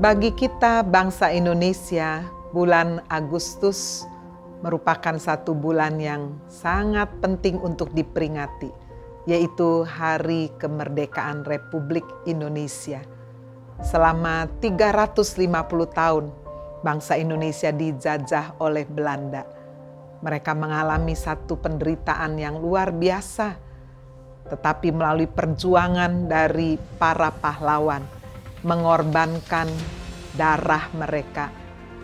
Bagi kita bangsa Indonesia, bulan Agustus merupakan satu bulan yang sangat penting untuk diperingati, yaitu Hari Kemerdekaan Republik Indonesia. Selama 350 tahun, bangsa Indonesia dijajah oleh Belanda. Mereka mengalami satu penderitaan yang luar biasa, tetapi melalui perjuangan dari para pahlawan, mengorbankan darah mereka,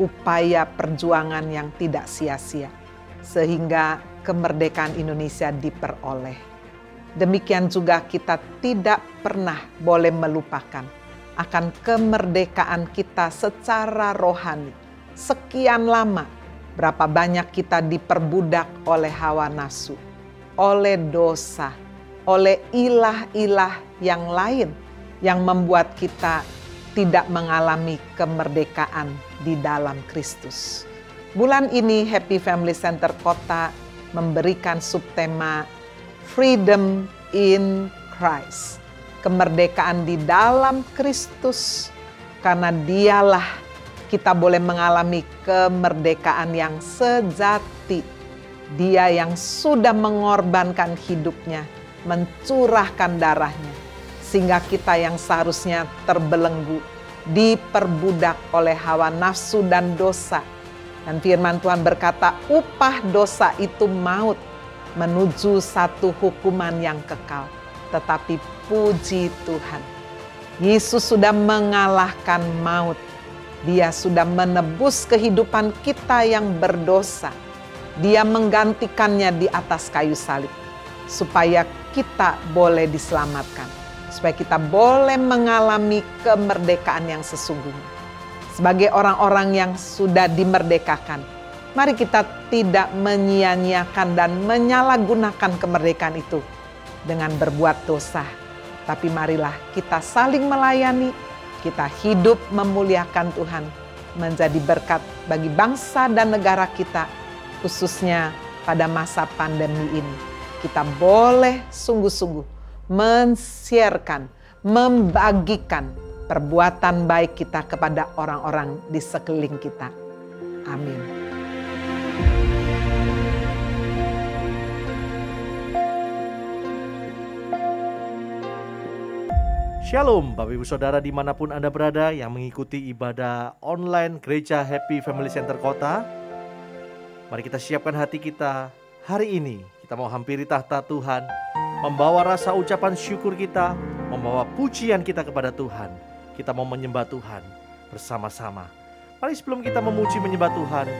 upaya perjuangan yang tidak sia-sia, sehingga kemerdekaan Indonesia diperoleh. Demikian juga kita tidak pernah boleh melupakan akan kemerdekaan kita secara rohani. Sekian lama, berapa banyak kita diperbudak oleh hawa nafsu, oleh dosa, oleh ilah-ilah yang lain, yang membuat kita tidak mengalami kemerdekaan di dalam Kristus. Bulan ini Happy Family Center Kota memberikan subtema Freedom in Christ, kemerdekaan di dalam Kristus, karena dialah kita boleh mengalami kemerdekaan yang sejati. Dia yang sudah mengorbankan hidupnya, mencurahkan darahnya, sehingga kita yang seharusnya terbelenggu, diperbudak oleh hawa nafsu dan dosa. Dan firman Tuhan berkata, upah dosa itu maut, menuju satu hukuman yang kekal. Tetapi puji Tuhan, Yesus sudah mengalahkan maut. Dia sudah menebus kehidupan kita yang berdosa. Dia menggantikannya di atas kayu salib, supaya kita boleh diselamatkan, supaya kita boleh mengalami kemerdekaan yang sesungguhnya. Sebagai orang-orang yang sudah dimerdekakan, mari kita tidak menyia-nyiakan dan menyalahgunakan kemerdekaan itu dengan berbuat dosa. Tapi marilah kita saling melayani, kita hidup memuliakan Tuhan, menjadi berkat bagi bangsa dan negara kita, khususnya pada masa pandemi ini. Kita boleh sungguh-sungguh men-sharekan, membagikan perbuatan baik kita kepada orang-orang di sekeliling kita. Amin. Shalom Bapak Ibu Saudara dimanapun Anda berada yang mengikuti ibadah online Gereja Happy Family Center Kota. Mari kita siapkan hati kita hari ini. Kita mau hampiri tahta Tuhan, membawa rasa ucapan syukur kita, membawa pujian kita kepada Tuhan. Kita mau menyembah Tuhan bersama-sama. Mari sebelum kita memuji menyembah Tuhan,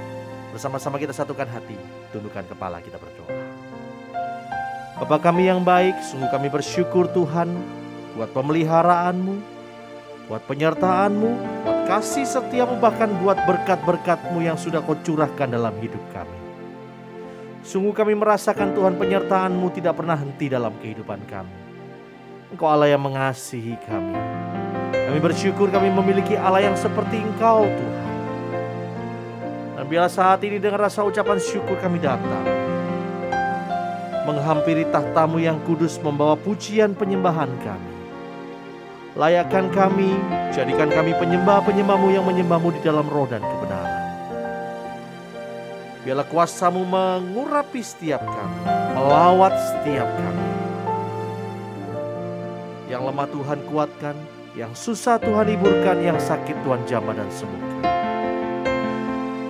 bersama-sama kita satukan hati, tundukkan kepala, kita berdoa. Bapa kami yang baik, sungguh kami bersyukur Tuhan, buat pemeliharaanmu, buat penyertaanmu, buat kasih setiamu, bahkan buat berkat-berkatmu yang sudah kau curahkan dalam hidup kami. Sungguh kami merasakan Tuhan penyertaanmu tidak pernah henti dalam kehidupan kami. Engkau Allah yang mengasihi kami. Kami bersyukur kami memiliki Allah yang seperti Engkau Tuhan. Dan biarlah saat ini dengan rasa ucapan syukur kami datang, menghampiri tahtamu yang kudus, membawa pujian penyembahan kami. Layakkan kami, jadikan kami penyembah-penyembahmu yang menyembahmu di dalam roh dan kebenaran. Biarlah kuasamu mengurapi setiap kami, melawat setiap kami. Yang lemah Tuhan kuatkan, yang susah Tuhan hiburkan, yang sakit Tuhan jamah dan sembuhkan.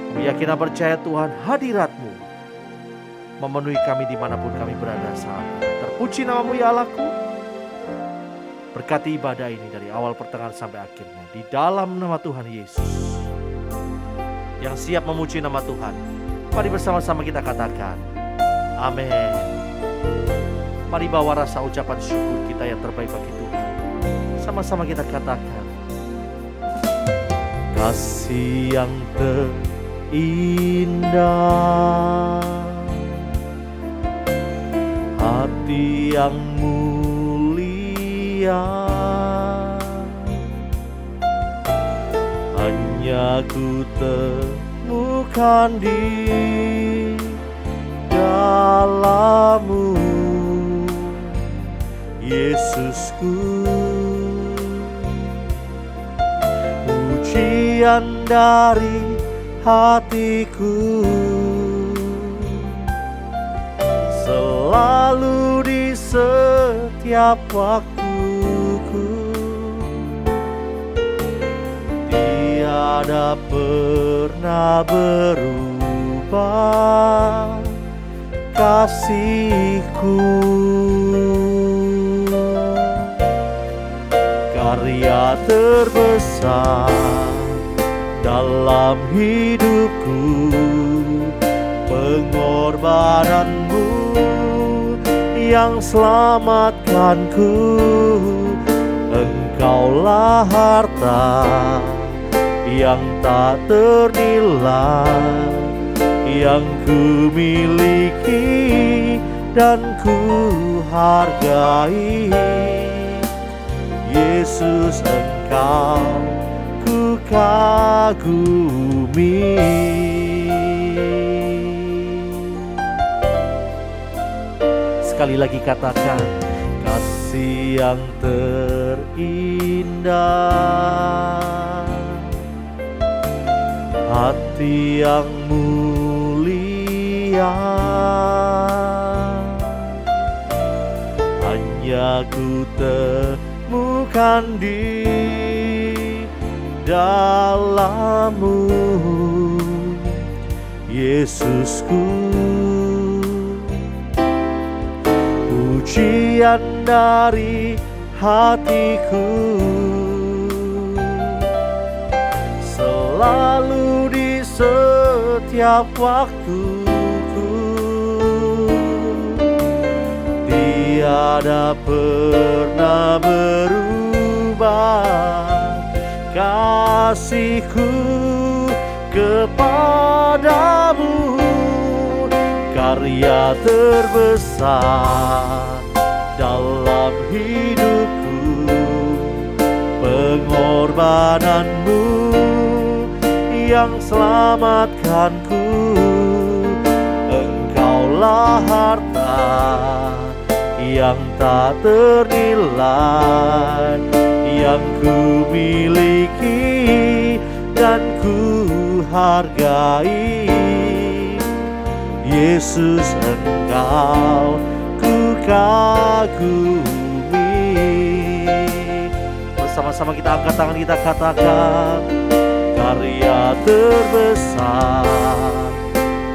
Kami yakin dan percaya Tuhan, hadirat-Mu memenuhi kami dimanapun kami berada saat ini. Terpuji namamu ya Allahku. Berkati ibadah ini dari awal pertengahan sampai akhirnya, di dalam nama Tuhan Yesus. Yang siap memuji nama Tuhan, mari bersama-sama kita katakan amin. Mari bawa rasa ucapan syukur kita yang terbaik bagi Tuhan. Sama-sama kita katakan, kasih yang terindah, hati yang mulia, hanya ku temukan di dalam-Mu, Yesusku. Puji pujian dari hatiku, selalu di setiap waktuku. Tiada pernah berubah kasihku. Karya terbesar dalam hidupku, pengorbananmu yang selamatkanku. Engkaulah harta yang tak ternilai, yang ku miliki dan ku hargai. Yesus, Engkau ku kagumi. Sekali lagi katakan, kasih yang terindah, hati yang mulia, hanya ku temukan di dalam-Mu, Yesusku. Pujian dari hatiku, selalu di setiap waktuku. Tiada pernah berubah kasihku kepadamu. Karya terbesar dalam hidupku, pengorbananmu yang selamatkanku. Engkaulah harta yang tak ternilai, yang ku miliki dan ku hargai. Yesus, Engkau ku kagumi. Bersama-sama kita angkat tangan, kita katakan, karya terbesar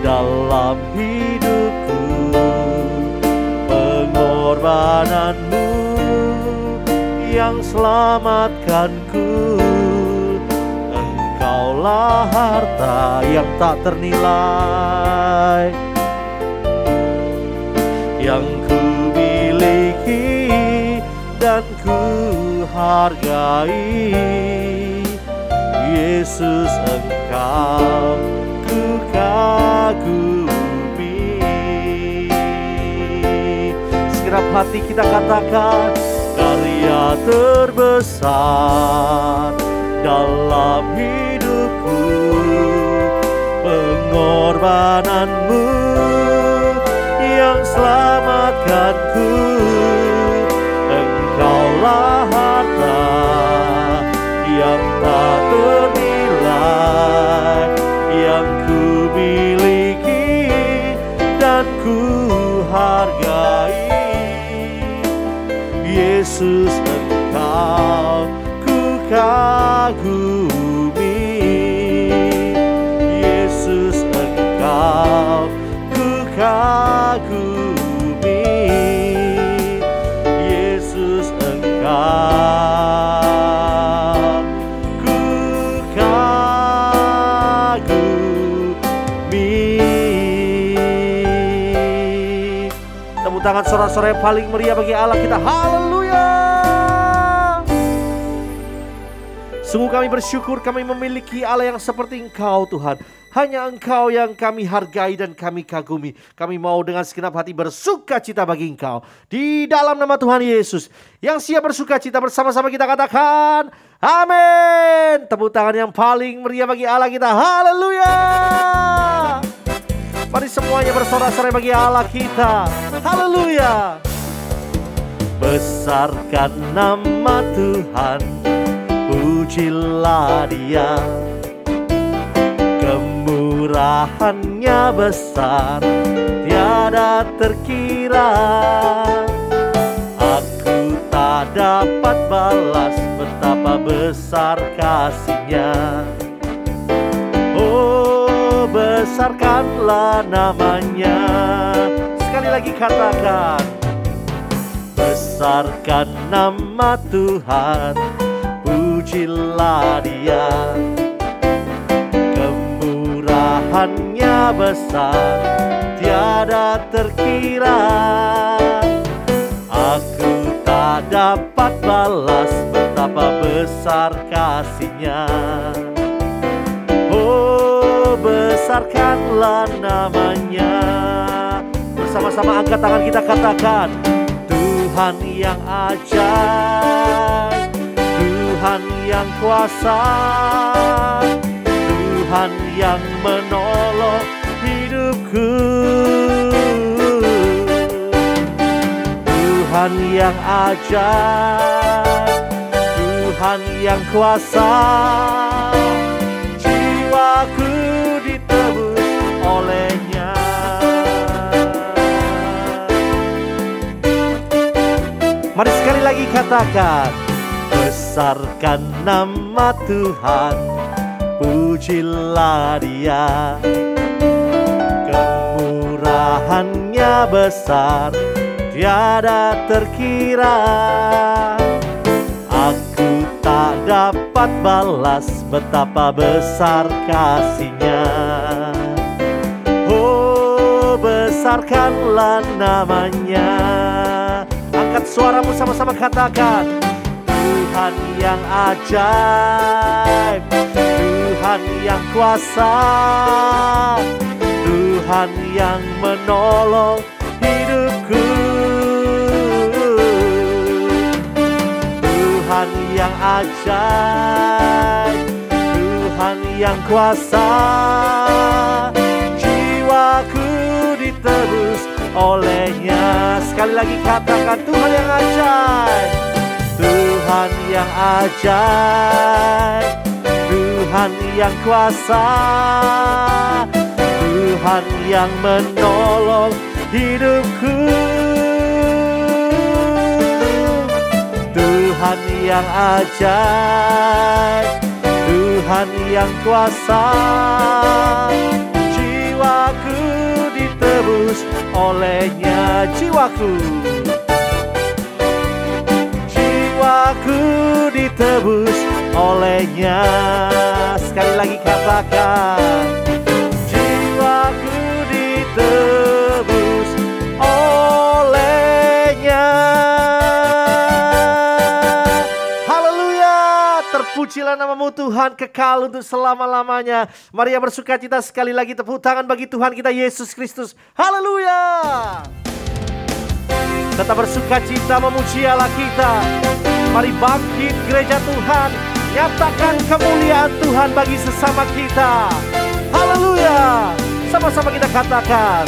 dalam hidupku, pengorbananmu yang selamatkanku. Engkaulah harta yang tak ternilai, yang ku miliki dan ku hargai. Yesus, Engkau ku kagumi. Segenap hati kita katakan, karya terbesar dalam hidupku, pengorbananmu yang selamatkanku. Engkaulah harta yang tak ternilai, yang ku miliki dan ku hargai. Yesus, Engkau ku kagumi. Yesus, Engkau ku kagumi. Yesus, Engkau ku kagumi. Tepuk tangan sorak-sorai yang paling meriah bagi Allah kita. Haleluya. Sungguh kami bersyukur kami memiliki Allah yang seperti Engkau, Tuhan. Hanya Engkau yang kami hargai dan kami kagumi. Kami mau dengan segenap hati bersuka cita bagi Engkau. Di dalam nama Tuhan Yesus. Yang siap bersuka cita bersama-sama kita katakan, amin. Tepuk tangan yang paling meriah bagi Allah kita. Haleluya. Mari semuanya bersorak-sorai bagi Allah kita. Haleluya. Besarkan nama Tuhan, pujilah Dia. Kemurahannya besar, tiada terkira. Aku tak dapat balas betapa besar kasih-Nya. Oh, besarkanlah namanya. Sekali lagi katakan, besarkan nama Tuhan, pujilah Dia. Kemurahannya besar, tiada terkira. Aku tak dapat balas betapa besar kasih-Nya. Oh, besarkanlah namanya. Bersama-sama angkat tangan kita katakan, Tuhan yang ajaib, Tuhan yang kuasa, Tuhan yang menolong hidupku. Tuhan yang ajaib, Tuhan yang kuasa, jiwaku ditebus oleh-Nya. Mari sekali lagi katakan, besarkan nama Tuhan, pujilah Dia. Kemurahannya besar, tiada terkira. Aku tak dapat balas betapa besar kasih-Nya. Oh, besarkanlah namanya. Angkat suaramu, sama-sama katakan, Tuhan yang ajaib, Tuhan yang kuasa, Tuhan yang menolong hidupku. Tuhan yang ajaib, Tuhan yang kuasa, jiwaku ditebus oleh-Nya. Sekali lagi katakan, Tuhan yang ajaib, Tuhan yang ajaib, Tuhan yang kuasa, Tuhan yang menolong hidupku. Tuhan yang ajaib, Tuhan yang kuasa, jiwaku ditebus oleh-Nya. Jiwaku ditebus oleh-Nya. Sekali lagi katakan, jiwaku ditebus oleh-Nya. Haleluya, terpujilah nama-Mu Tuhan, kekal untuk selama-lamanya. Mari yang bersukacita sekali lagi tepuk tangan bagi Tuhan kita Yesus Kristus. Haleluya. Tetap bersukacita memuji Allah kita. Mari bangkit gereja Tuhan, nyatakan kemuliaan Tuhan bagi sesama kita. Haleluya. Sama-sama kita katakan,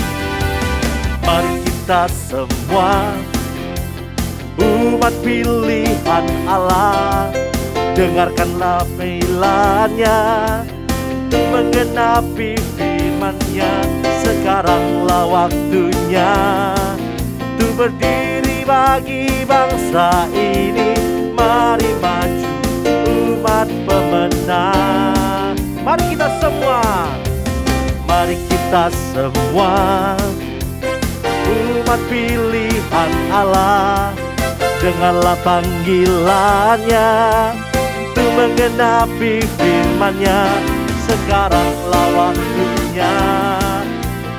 mari kita semua umat pilihan Allah, dengarkanlah panggilan-Nya untuk menggenapi firman-Nya. Sekaranglah waktunya untuk berdiri bagi bangsa ini. Mari maju umat pemenang. Mari kita semua, mari kita semua umat pilihan Allah, dengarlah panggilan-Nya untuk menggenapi firman-Nya. Sekaranglah waktunya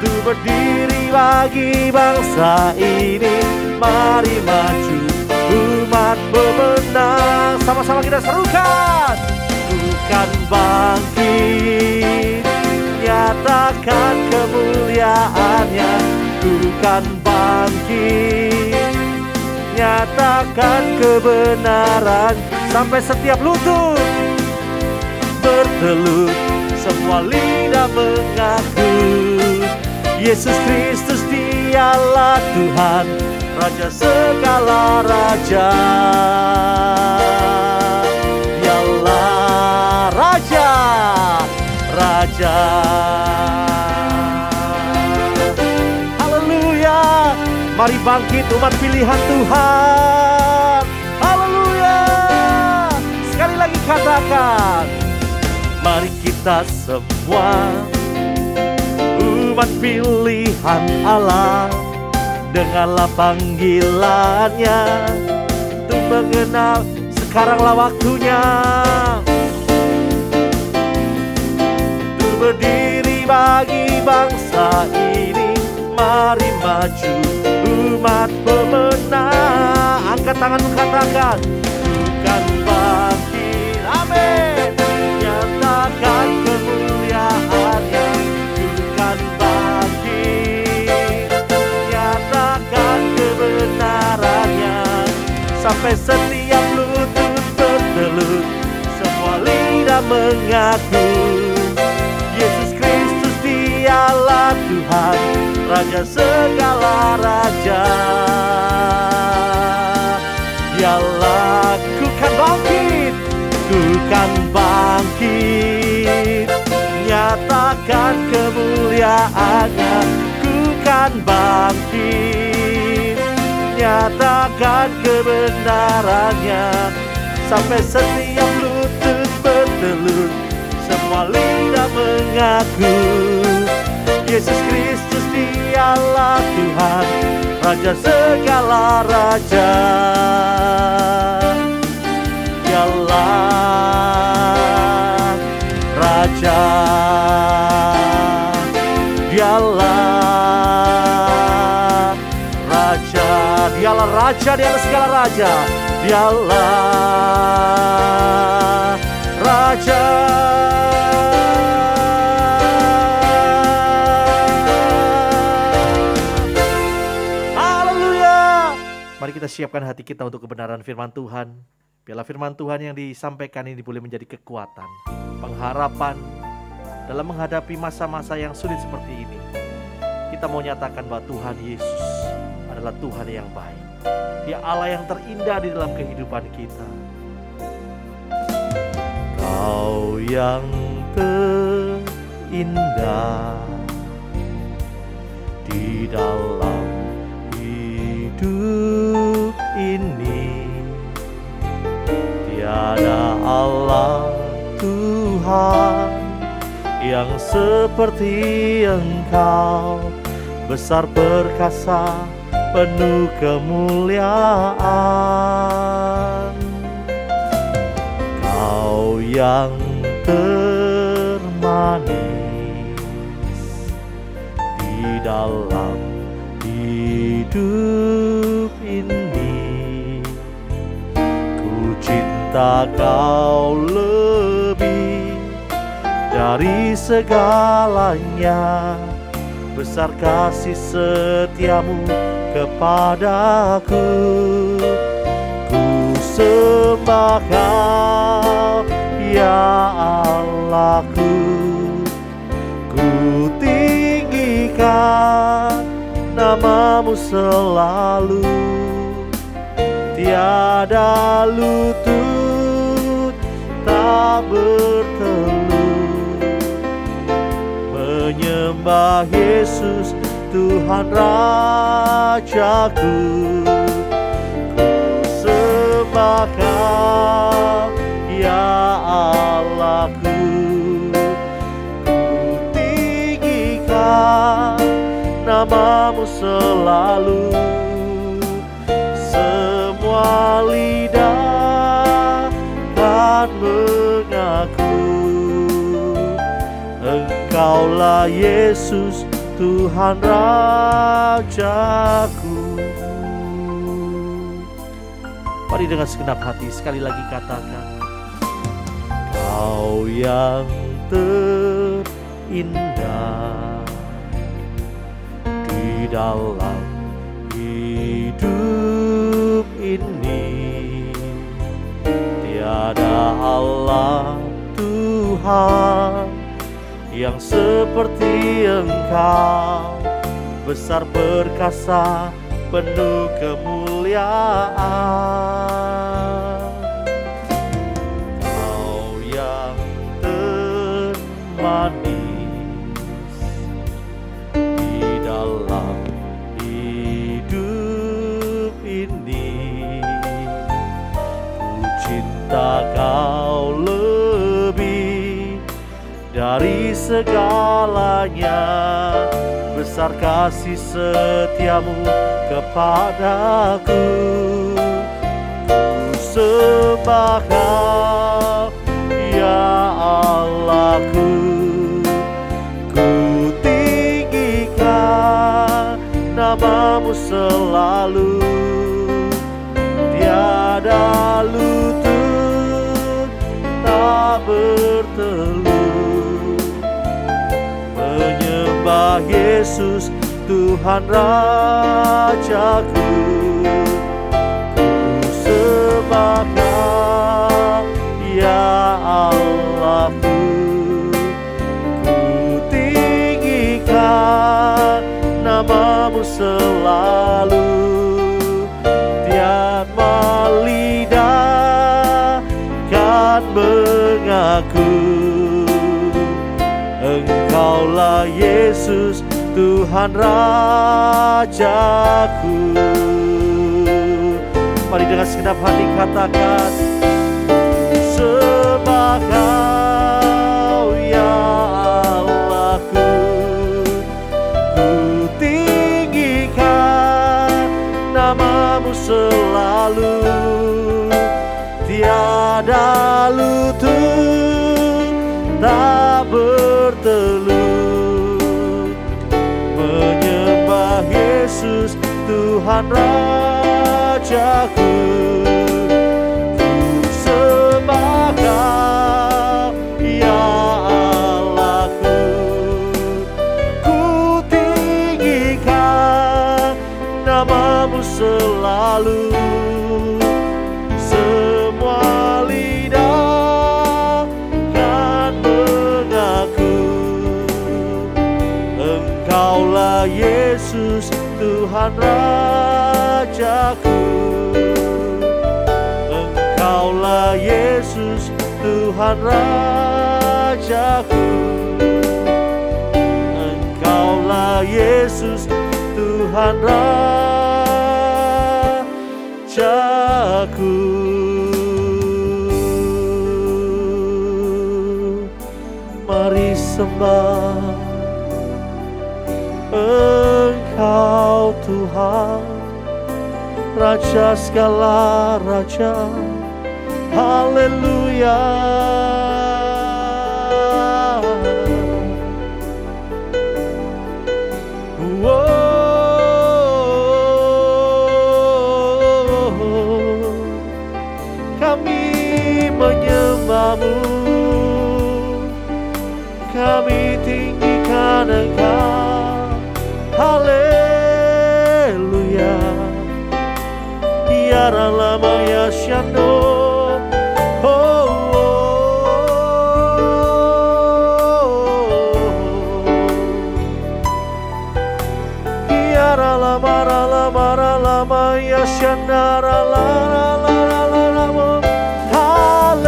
untuk berdiri bagi bangsa ini. Mari maju umat pemenang. Sama-sama kita serukan, Tuhan bangkit, nyatakan kemuliaan-Nya. Tuhan bangkit, nyatakan kebenaran. Sampai setiap lutut bertelut, semua lidah mengaku Yesus Kristus Dialah Tuhan, Raja segala raja. Dialah Raja, Raja. Haleluya. Mari bangkit umat pilihan Tuhan. Haleluya. Sekali lagi katakan, mari kita semua umat pilihan Allah, dengarlah panggilannya untuk mengenal. Sekaranglah waktunya untuk berdiri bagi bangsa ini. Mari maju umat pemenang. Angkat tangan katakan, bukan bangkit. Amin. Nyatakan kemuliaannya. Bukan bangkit. Nyatakan kebenarannya. Sampai setiap lutut bertelut, semua lidah mengaku Yesus Kristus dialah Tuhan, Raja segala raja. Dialah, ku kan bangkit, ku kan bangkit. Nyatakan kemuliaannya, ku kan bangkit. Nyatakan kebenarannya. Sampai setiap lutut bertelut, semua lidah mengaku Yesus Kristus dialah Tuhan, Raja segala raja. Dialah Raja, dialah Raja, dialah Raja di atas segala raja. Dialah Raja. Mari kita siapkan hati kita untuk kebenaran firman Tuhan. Biarlah firman Tuhan yang disampaikan ini boleh menjadi kekuatan, pengharapan dalam menghadapi masa-masa yang sulit seperti ini. Kita mau nyatakan bahwa Tuhan Yesus adalah Tuhan yang baik. Dia Allah yang terindah di dalam kehidupan kita. Kau yang terindah di dalam hidup ini, tiada Allah Tuhan yang seperti Engkau, besar perkasa penuh kemuliaan. Kau yang termanis di dalam hidup ini, ku cinta Kau lebih dari segalanya. Besar kasih setiamu kepadaku, ku sembah Kau ya Allahku, ku tinggikan namamu selalu. Tiada lutut tak bertelut menyembah Yesus Tuhan Rajaku. Ku sembah Kau ya Allahku, ku tinggikan namamu selalu. Semua lidah kan mengaku Engkaulah Yesus Tuhan Rajaku. Mari dengan segenap hati sekali lagi katakan, Kau yang terindah di dalam hidup ini, tiada Allah Tuhan yang seperti Engkau, besar perkasa penuh kemuliaan. Kau yang termanis cinta Kau lebih dari segalanya, besar kasih setiamu kepadaku. Ku sembah Kau, ya Allahku. Ku tinggikan namamu selalu, tiada lutut tak bertelut menyembah Yesus Tuhan Rajaku. Ku sembah Kau, ya Allahku. Ku tinggikan namamu selalu, tiada lidah kan mengaku Engkaulah Yesus Tuhan Rajaku. Mari dengan segenap hati katakan, sembah Kau, ya Allahku. Ku tinggikan namamu selalu, tiada lutut tak bertelut menyembah Yesus Tuhan Rajaku. Ku sembah Kau, ya Allahku. Ku tinggikan namamu selalu, semua lidah kan mengaku Engkaulah Yesus Tuhan Rajaku. Engkaulah Yesus Tuhan Rajaku. Engkaulah Yesus Tuhan Rajaku. Mari sembah Engkau Tuhan, Raja segala raja. Haleluya. Kami menyembah-Mu, kami tinggikan Engkau. Haleluya. Ya Rama ya Shando. Oh, ya Rama ya Shandara la la la la la. Haleluya.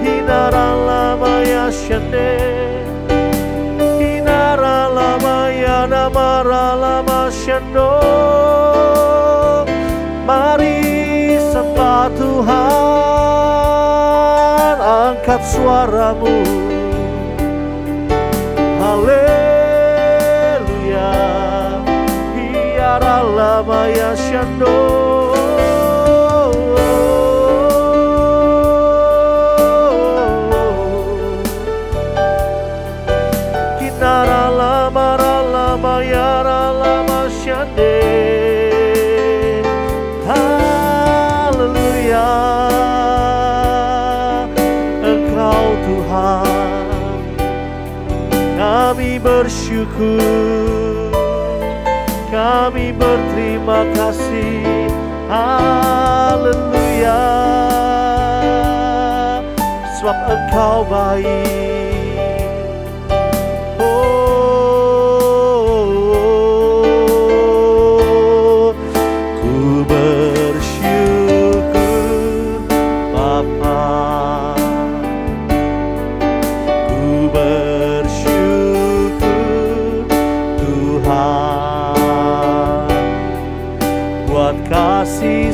Hinara lama ya Shande. Hinara lama ya namara lama Shando. Mari sembah Tuhan, angkat suaramu. Haleluya. Hiara lama ya Shando. Kinara lama yara lama Shande. Haleluya. Engkau Tuhan, kami bersyukur, kami berterima kasih. Haleluya. Sebab Engkau baik. Ku bersyukur Bapa, ku bersyukur Tuhan buat kasih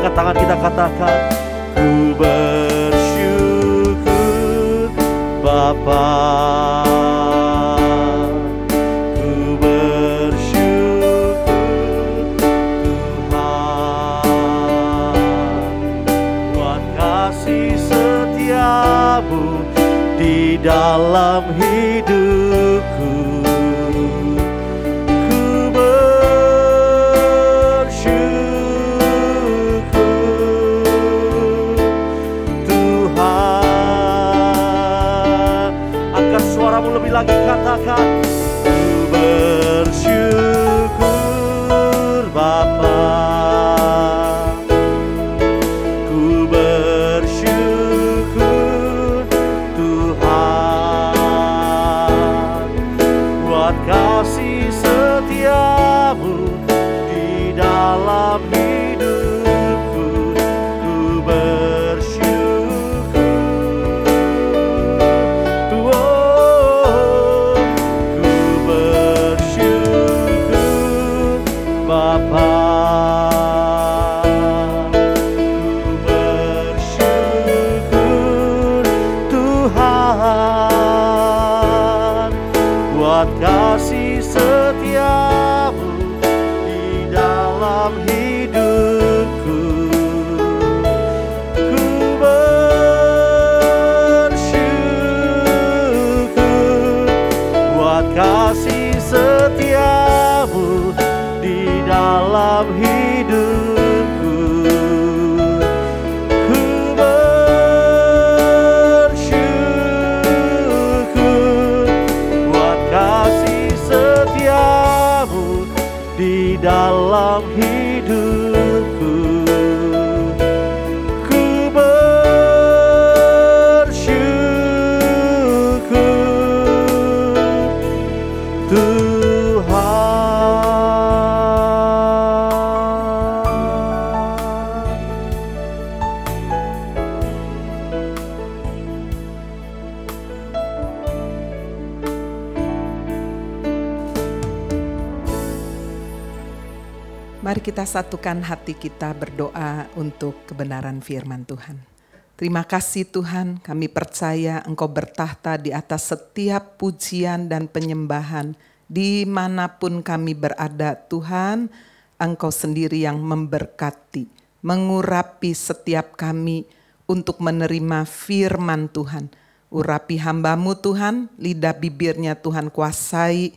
Angkat tangan kita katakan, ku bersyukur Bapa. Ku bersyukur Tuhan buat kasih setiamu di dalam hidupku. Lagi katakan, ku bersyukur Bapa. Ku bersyukur Tuhan buat kasih setiamu di dalam hidupku. Ku bersyukur Bapa. Ku bersyukur Tuhan buat kasih setiamu di dalam hidupku. Ku bersyukur buat kasih setiamu di dalam hidupku. Ku bersyukur buat kasih setiamu di dalam hidupku. Ku bersyukur Tuhan. Mari kita satukan hati kita berdoa untuk kebenaran firman Tuhan. Terima kasih Tuhan, kami percaya Engkau bertahta di atas setiap pujian dan penyembahan. Dimanapun kami berada Tuhan, Engkau sendiri yang memberkati, mengurapi setiap kami untuk menerima firman Tuhan. Urapi hamba-Mu Tuhan, lidah bibirnya Tuhan kuasai.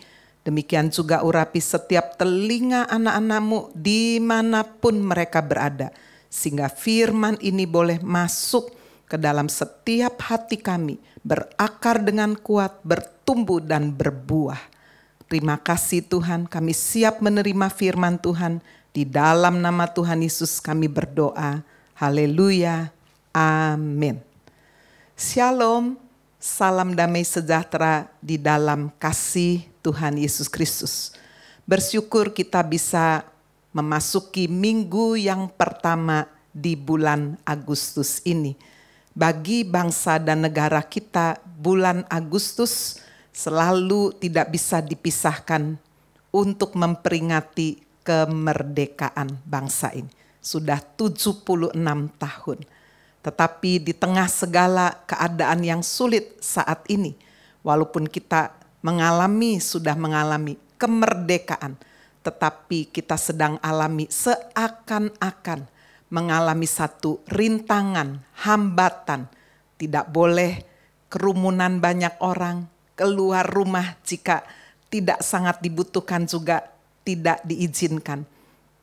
Demikian juga urapi setiap telinga anak-anak-Mu dimanapun mereka berada. Sehingga firman ini boleh masuk ke dalam setiap hati kami. Berakar dengan kuat, bertumbuh dan berbuah. Terima kasih Tuhan, kami siap menerima firman Tuhan. Di dalam nama Tuhan Yesus kami berdoa. Haleluya. Amin. Shalom, salam damai sejahtera di dalam kasih Tuhan Yesus Kristus. Bersyukur kita bisa memasuki minggu yang pertama di bulan Agustus ini. Bagi bangsa dan negara kita, bulan Agustus selalu tidak bisa dipisahkan untuk memperingati kemerdekaan bangsa ini. Sudah 76 tahun. Tetapi di tengah segala keadaan yang sulit saat ini, walaupun kita sudah mengalami kemerdekaan, tetapi kita sedang alami seakan-akan mengalami satu rintangan, hambatan. Tidak boleh kerumunan banyak orang, keluar rumah jika tidak sangat dibutuhkan juga tidak diizinkan.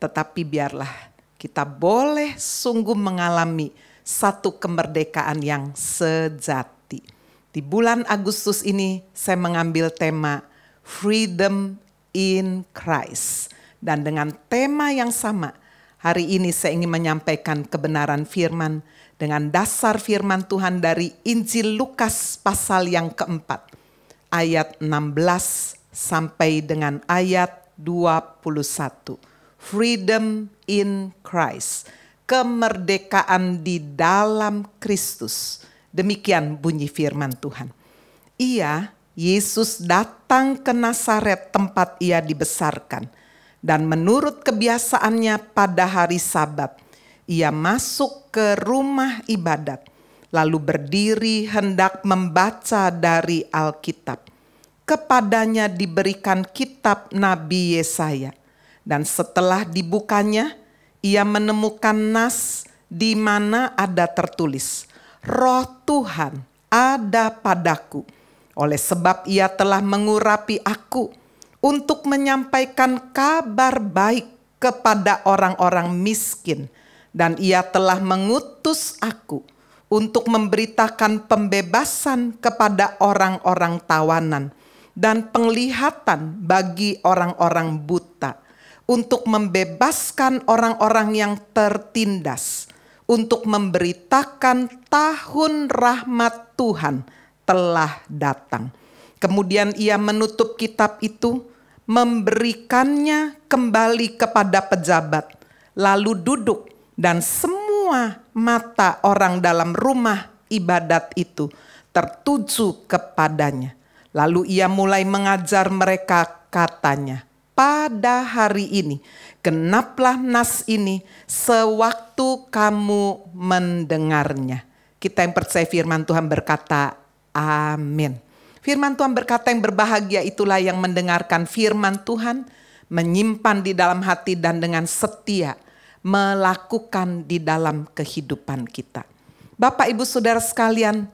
Tetapi biarlah kita boleh sungguh mengalami satu kemerdekaan yang sejati. Di bulan Agustus ini saya mengambil tema Freedom in Christ. Dan dengan tema yang sama, hari ini saya ingin menyampaikan kebenaran firman dengan dasar firman Tuhan dari Injil Lukas pasal yang keempat, ayat 16 sampai dengan ayat 21. Freedom in Christ, kemerdekaan di dalam Kristus. Demikian bunyi firman Tuhan. Yesus datang ke Nazaret tempat ia dibesarkan. Dan menurut kebiasaannya pada hari Sabat, ia masuk ke rumah ibadat, lalu berdiri hendak membaca dari Alkitab. Kepadanya diberikan kitab Nabi Yesaya, dan setelah dibukanya, ia menemukan nas di mana ada tertulis, Roh Tuhan ada padaku, oleh sebab ia telah mengurapi aku untuk menyampaikan kabar baik kepada orang-orang miskin, dan ia telah mengutus aku untuk memberitakan pembebasan kepada orang-orang tawanan dan penglihatan bagi orang-orang buta, untuk membebaskan orang-orang yang tertindas, untuk memberitakan tahun rahmat Tuhan telah datang. Kemudian ia menutup kitab itu, memberikannya kembali kepada pejabat, lalu duduk, dan semua mata orang dalam rumah ibadat itu tertuju kepadanya. Lalu ia mulai mengajar mereka, katanya, pada hari ini genaplah nas ini sewaktu kamu mendengarnya. Kita yang percaya firman Tuhan berkata, amin. Firman Tuhan berkata, yang berbahagia itulah yang mendengarkan firman Tuhan, menyimpan di dalam hati dan dengan setia melakukan di dalam kehidupan kita. Bapak, Ibu, Saudara sekalian,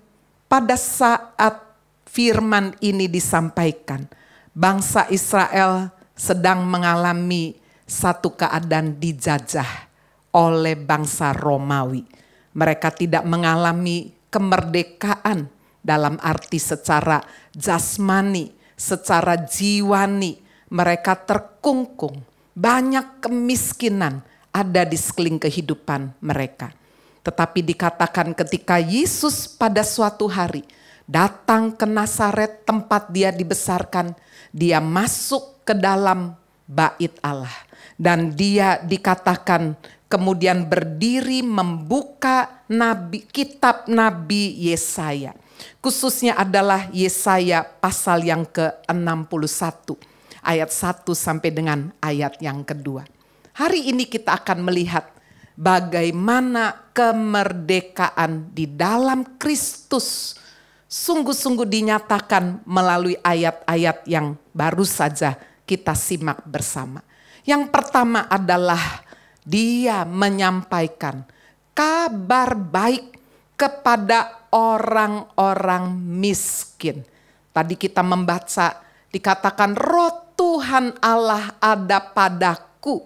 pada saat firman ini disampaikan, bangsa Israel sedang mengalami satu keadaan dijajah oleh bangsa Romawi. Mereka tidak mengalami kemerdekaan dalam arti secara jasmani, secara jiwani. Mereka terkungkung, banyak kemiskinan ada di sekeliling kehidupan mereka. Tetapi dikatakan ketika Yesus pada suatu hari datang ke Nazaret tempat dia dibesarkan, dia masuk ke dalam bait Allah. Dan dia dikatakan kemudian berdiri membuka kitab Nabi Yesaya. Khususnya adalah Yesaya pasal yang ke-61. Ayat 1 sampai dengan ayat yang kedua. Hari ini kita akan melihat bagaimana kemerdekaan di dalam Kristus sungguh-sungguh dinyatakan melalui ayat-ayat yang baru saja kita simak bersama. Yang pertama adalah dia menyampaikan kabar baik kepada orang-orang miskin. Tadi kita membaca dikatakan Roh Tuhan Allah ada padaku.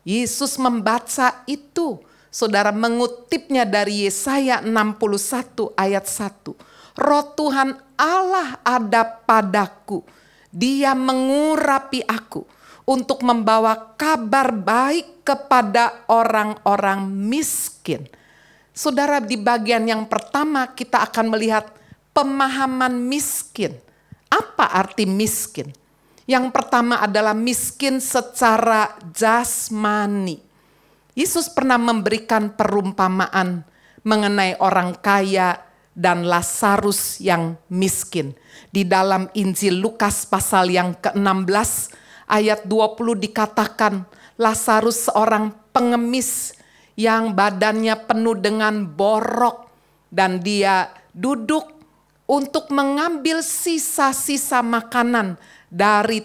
Yesus membaca itu. Saudara mengutipnya dari Yesaya 61 ayat 1. Roh Tuhan Allah ada padaku. Dia mengurapi aku untuk membawa kabar baik kepada orang-orang miskin. Saudara, di bagian yang pertama kita akan melihat pemahaman miskin. Apa arti miskin? Yang pertama adalah miskin secara jasmani. Yesus pernah memberikan perumpamaan mengenai orang kaya dan Lazarus yang miskin. Di dalam Injil Lukas pasal yang ke-16 ayat 20 dikatakan Lazarus seorang pengemis yang badannya penuh dengan borok dan dia duduk untuk mengambil sisa-sisa makanan dari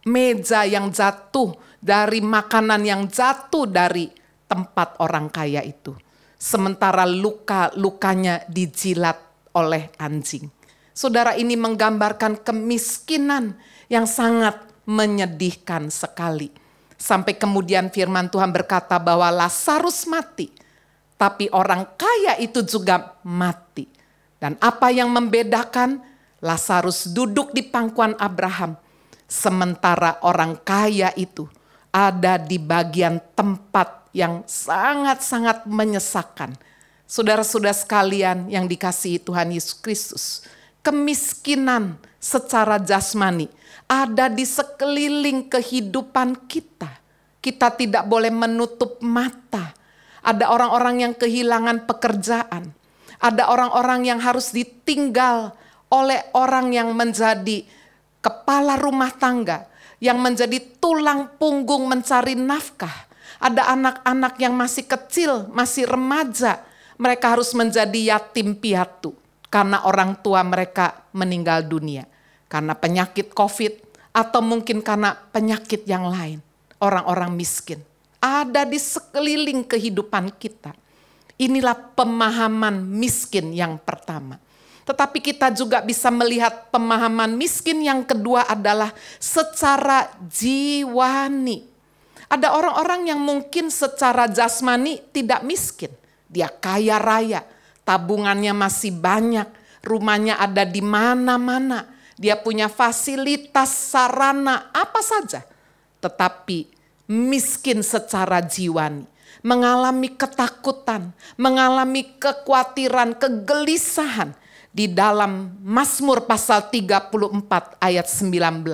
meja yang jatuh, dari makanan yang jatuh dari tempat orang kaya itu. Sementara luka-lukanya dijilat oleh anjing. Saudara, ini menggambarkan kemiskinan yang sangat menyedihkan sekali. Sampai kemudian firman Tuhan berkata bahwa Lazarus mati, tapi orang kaya itu juga mati. Dan apa yang membedakan? Lazarus duduk di pangkuan Abraham, sementara orang kaya itu ada di bagian tempat yang sangat-sangat menyesakan. Saudara-saudara sekalian yang dikasihi Tuhan Yesus Kristus, kemiskinan secara jasmani ada di sekeliling kehidupan kita. Kita tidak boleh menutup mata. Ada orang-orang yang kehilangan pekerjaan. Ada orang-orang yang harus ditinggal oleh orang yang menjadi kepala rumah tangga, yang menjadi tulang punggung mencari nafkah. Ada anak-anak yang masih kecil, masih remaja. Mereka harus menjadi yatim piatu karena orang tua mereka meninggal dunia. Karena penyakit COVID atau mungkin karena penyakit yang lain. Orang-orang miskin ada di sekeliling kehidupan kita. Inilah pemahaman miskin yang pertama. Tetapi kita juga bisa melihat pemahaman miskin yang kedua adalah secara jiwani. Ada orang-orang yang mungkin secara jasmani tidak miskin. Dia kaya raya, tabungannya masih banyak, rumahnya ada di mana-mana. Dia punya fasilitas, sarana, apa saja. Tetapi miskin secara jiwani. Mengalami ketakutan, mengalami kekhawatiran, kegelisahan. Di dalam Mazmur pasal 34 ayat 19.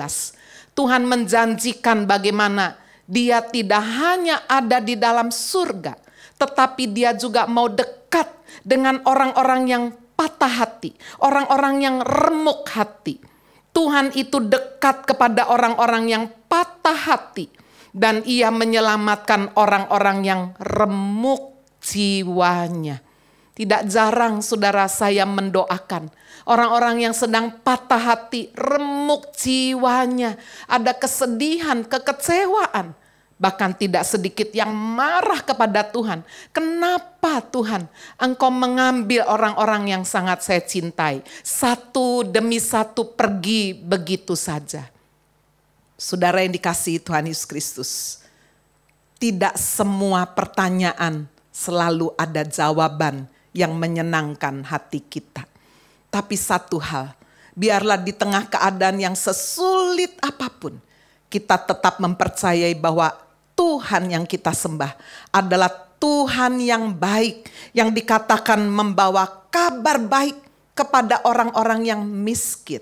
Tuhan menjanjikan bagaimana dia tidak hanya ada di dalam surga, tetapi dia juga mau dekat dengan orang-orang yang patah hati, orang-orang yang remuk hati. Tuhan itu dekat kepada orang-orang yang patah hati. Dan ia menyelamatkan orang-orang yang remuk jiwanya. Tidak jarang saudara saya mendoakan orang-orang yang sedang patah hati, remuk jiwanya. Ada kesedihan, kekecewaan. Bahkan tidak sedikit yang marah kepada Tuhan. Kenapa Tuhan Engkau mengambil orang-orang yang sangat saya cintai. Satu demi satu pergi begitu saja. Saudara yang dikasihi Tuhan Yesus Kristus, tidak semua pertanyaan selalu ada jawaban yang menyenangkan hati kita. Tapi satu hal, biarlah di tengah keadaan yang sesulit apapun, kita tetap mempercayai bahwa Tuhan yang kita sembah adalah Tuhan yang baik, yang dikatakan membawa kabar baik kepada orang-orang yang miskin.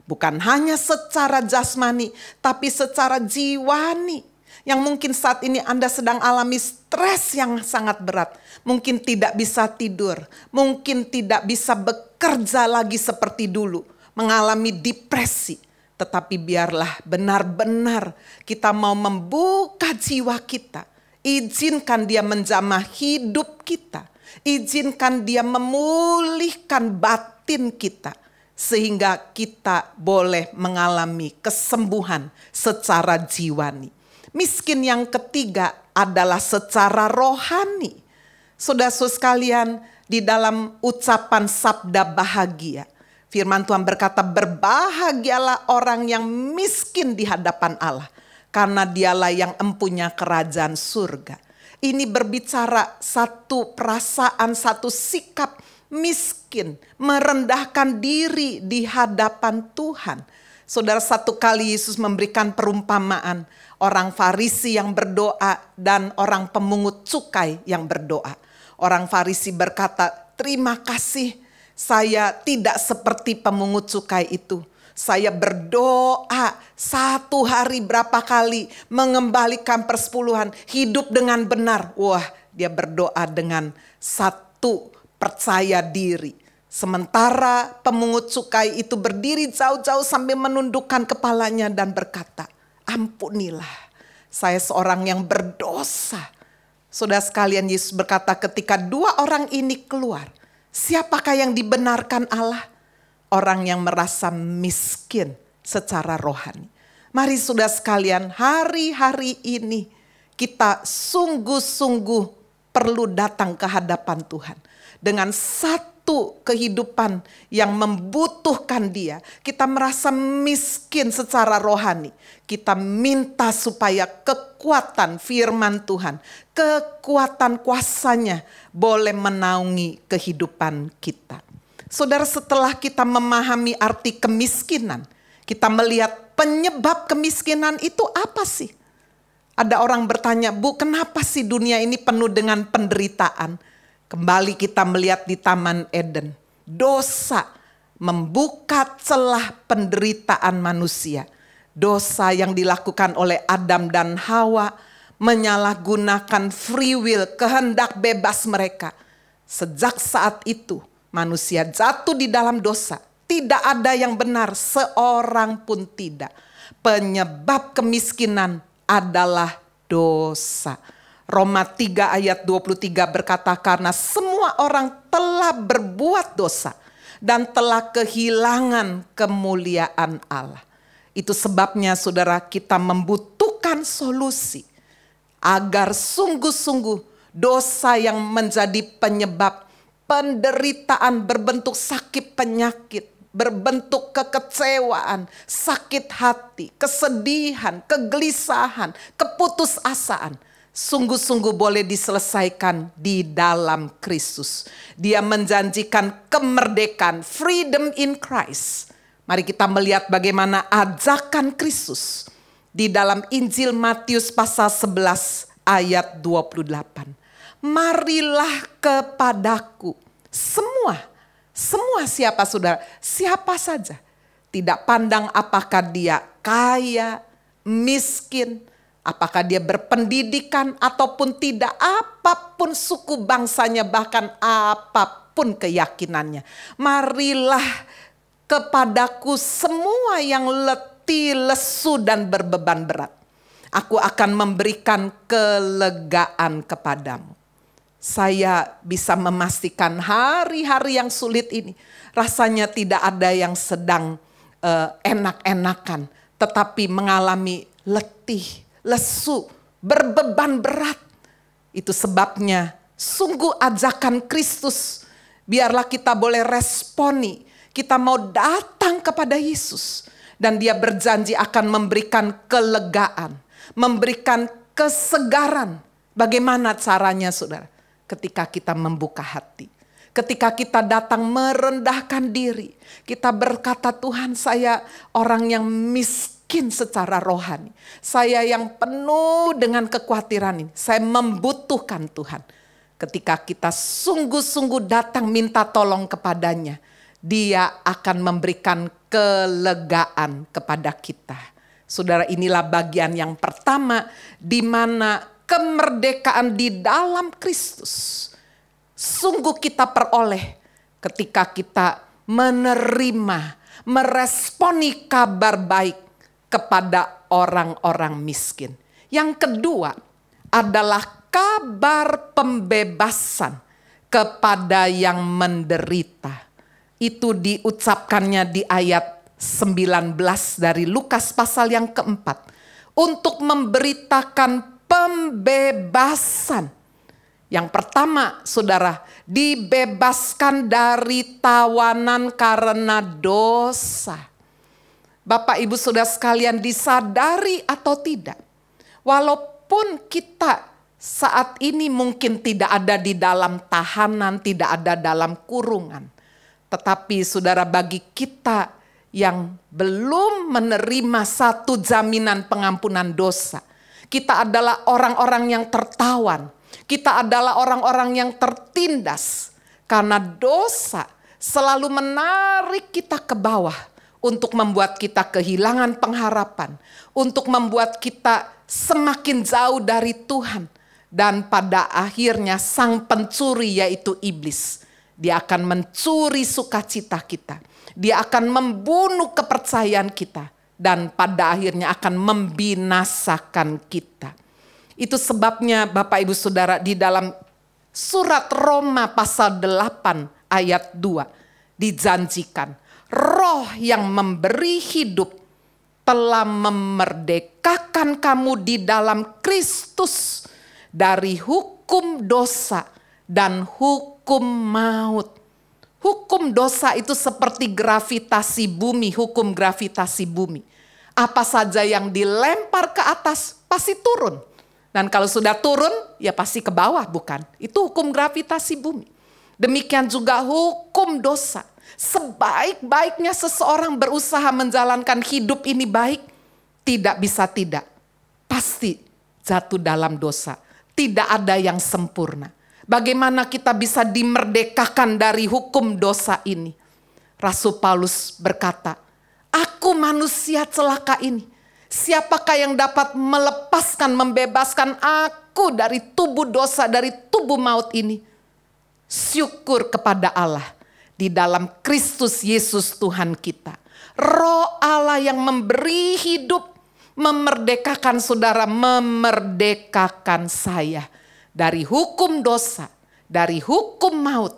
Bukan hanya secara jasmani, tapi secara jiwani. Yang mungkin saat ini Anda sedang alami stres yang sangat berat. Mungkin tidak bisa tidur, mungkin tidak bisa bekerja lagi seperti dulu. Mengalami depresi. Tetapi biarlah benar-benar kita mau membuka jiwa kita. Izinkan dia menjamah hidup kita. Izinkan dia memulihkan batin kita. Sehingga kita boleh mengalami kesembuhan secara jiwani. Miskin yang ketiga adalah secara rohani. Saudara-saudara sekalian, di dalam ucapan sabda bahagia, firman Tuhan berkata, berbahagialah orang yang miskin di hadapan Allah, karena dialah yang empunya kerajaan surga. Ini berbicara satu perasaan, satu sikap miskin, merendahkan diri di hadapan Tuhan. Saudara, satu kali Yesus memberikan perumpamaan orang Farisi yang berdoa dan orang pemungut cukai yang berdoa. Orang Farisi berkata, terima kasih, saya tidak seperti pemungut cukai itu. Saya berdoa 1 hari berapa kali, mengembalikan persepuluhan, hidup dengan benar. Wah, dia berdoa dengan satu percaya diri. Sementara pemungut cukai itu berdiri jauh-jauh sambil menundukkan kepalanya dan berkata, ampunilah, saya seorang yang berdosa. Saudara sekalian, Yesus berkata, ketika dua orang ini keluar, siapakah yang dibenarkan Allah? Orang yang merasa miskin secara rohani. Mari saudara sekalian, hari-hari ini kita sungguh-sungguh perlu datang ke hadapan Tuhan. Dengan satu kehidupan yang membutuhkan dia. Kita merasa miskin secara rohani. Kita minta supaya kekuatan firman Tuhan, kekuatan kuasanya boleh menaungi kehidupan kita. Saudara, setelah kita memahami arti kemiskinan, kita melihat penyebab kemiskinan itu apa sih? Ada orang bertanya, Bu, kenapa sih dunia ini penuh dengan penderitaan? Kembali kita melihat di Taman Eden. Dosa membuka celah penderitaan manusia. Dosa yang dilakukan oleh Adam dan Hawa menyalahgunakan free will, kehendak bebas mereka. Sejak saat itu manusia jatuh di dalam dosa. Tidak ada yang benar, seorang pun tidak. Penyebab kemiskinan adalah dosa. Roma 3 ayat 23 berkata, karena semua orang telah berbuat dosa dan telah kehilangan kemuliaan Allah. Itu sebabnya saudara, kita membutuhkan solusi agar sungguh-sungguh dosa yang menjadi penyebab penderitaan berbentuk sakit penyakit, berbentuk kekecewaan, sakit hati, kesedihan, kegelisahan, keputusasaan, sungguh-sungguh boleh diselesaikan di dalam Kristus. Dia menjanjikan kemerdekaan, freedom in Christ. Mari kita melihat bagaimana ajakan Kristus di dalam Injil Matius pasal 11 ayat 28. Marilah kepadaku semua siapa saudara? Siapa saja. Tidak pandang apakah dia kaya, miskin, apakah dia berpendidikan ataupun tidak, apapun suku bangsanya, bahkan apapun keyakinannya. Marilah kepadaku semua yang letih, lesu dan berbeban berat. Aku akan memberikan kelegaan kepadamu. Saya bisa memastikan hari-hari yang sulit ini rasanya tidak ada yang sedang enak-enakan, tetapi mengalami letih, lesu, berbeban berat. Itu sebabnya sungguh ajakan Kristus, biarlah kita boleh responi. Kita mau datang kepada Yesus dan Dia berjanji akan memberikan kelegaan, memberikan kesegaran. Bagaimana caranya saudara? Ketika kita membuka hati, ketika kita datang merendahkan diri, kita berkata, Tuhan, saya orang yang miskin secara rohani, saya yang penuh dengan kekhawatiran ini, saya membutuhkan Tuhan. Ketika kita sungguh-sungguh datang minta tolong kepadanya, Dia akan memberikan kelegaan kepada kita. Saudara, inilah bagian yang pertama di mana kemerdekaan di dalam Kristus sungguh kita peroleh ketika kita menerima, meresponi kabar baik kepada orang-orang miskin. Yang kedua adalah kabar pembebasan kepada yang menderita. Itu diucapkannya di ayat 19 dari Lukas pasal yang keempat. Untuk memberitakan pembebasan. Yang pertama, saudara, dibebaskan dari tawanan karena dosa. Bapak, Ibu, saudara sekalian, disadari atau tidak, walaupun kita saat ini mungkin tidak ada di dalam tahanan, tidak ada dalam kurungan, tetapi saudara, bagi kita yang belum menerima satu jaminan pengampunan dosa, kita adalah orang-orang yang tertawan. Kita adalah orang-orang yang tertindas. Karena dosa selalu menarik kita ke bawah. Untuk membuat kita kehilangan pengharapan. Untuk membuat kita semakin jauh dari Tuhan. Dan pada akhirnya sang pencuri, yaitu iblis, dia akan mencuri sukacita kita. Dia akan membunuh kepercayaan kita. Dan pada akhirnya akan membinasakan kita. Itu sebabnya Bapak Ibu Saudara, di dalam surat Roma pasal 8 ayat 2 dijanjikan, Roh yang memberi hidup telah memerdekakan kamu di dalam Kristus dari hukum dosa dan hukum maut. Hukum dosa itu seperti gravitasi bumi, hukum gravitasi bumi. Apa saja yang dilempar ke atas pasti turun. Dan kalau sudah turun, ya pasti ke bawah, bukan? Itu hukum gravitasi bumi. Demikian juga hukum dosa. Sebaik-baiknya seseorang berusaha menjalankan hidup ini baik, tidak bisa tidak. Pasti jatuh dalam dosa. Tidak ada yang sempurna. Bagaimana kita bisa dimerdekakan dari hukum dosa ini? Rasul Paulus berkata, aku manusia celaka ini. Siapakah yang dapat melepaskan, membebaskan aku dari tubuh dosa, dari tubuh maut ini? Syukur kepada Allah di dalam Kristus Yesus Tuhan kita. Roh Allah yang memberi hidup Memerdekakan saudara, memerdekakan saya dari hukum dosa, dari hukum maut.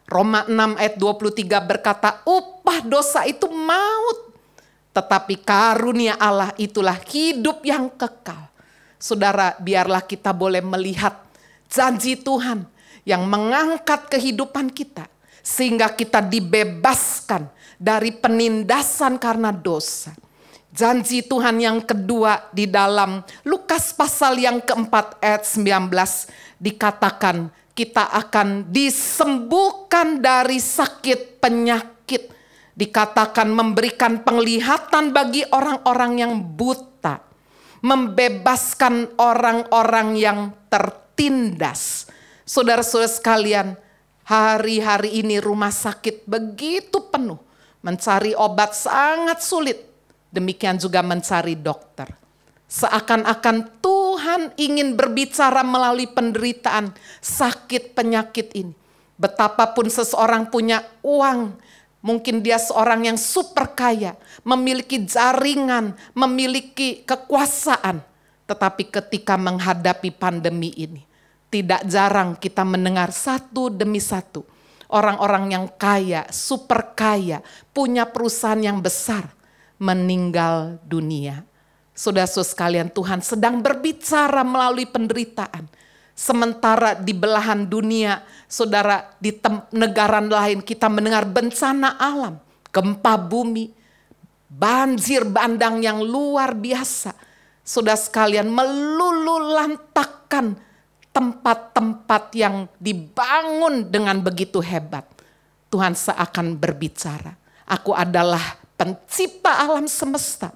Roma 6 ayat 23 berkata, upah dosa itu maut, tetapi karunia Allah itulah hidup yang kekal. Saudara, biarlah kita boleh melihat janji Tuhan yang mengangkat kehidupan kita, sehingga kita dibebaskan dari penindasan karena dosa. Janji Tuhan yang kedua di dalam Lukas pasal yang keempat ayat 19 dikatakan kita akan disembuhkan dari sakit penyakit. Dikatakan memberikan penglihatan bagi orang-orang yang buta. Membebaskan orang-orang yang tertindas. Saudara-saudara sekalian, hari-hari ini rumah sakit begitu penuh. Mencari obat sangat sulit. Demikian juga mencari dokter. Seakan-akan Tuhan ingin berbicara melalui penderitaan sakit penyakit ini. Betapapun seseorang punya uang, mungkin dia seorang yang super kaya, memiliki jaringan, memiliki kekuasaan. Tetapi ketika menghadapi pandemi ini, tidak jarang kita mendengar satu demi satu. Orang-orang yang kaya, super kaya, punya perusahaan yang besar, meninggal dunia. Saudara-saudara sekalian, Tuhan sedang berbicara melalui penderitaan. Sementara di belahan dunia, saudara, di negara lain kita mendengar bencana alam, gempa bumi, banjir bandang yang luar biasa. Saudara sekalian, meluluhlantakkan tempat-tempat yang dibangun dengan begitu hebat. Tuhan seakan berbicara, aku adalah pencipta alam semesta.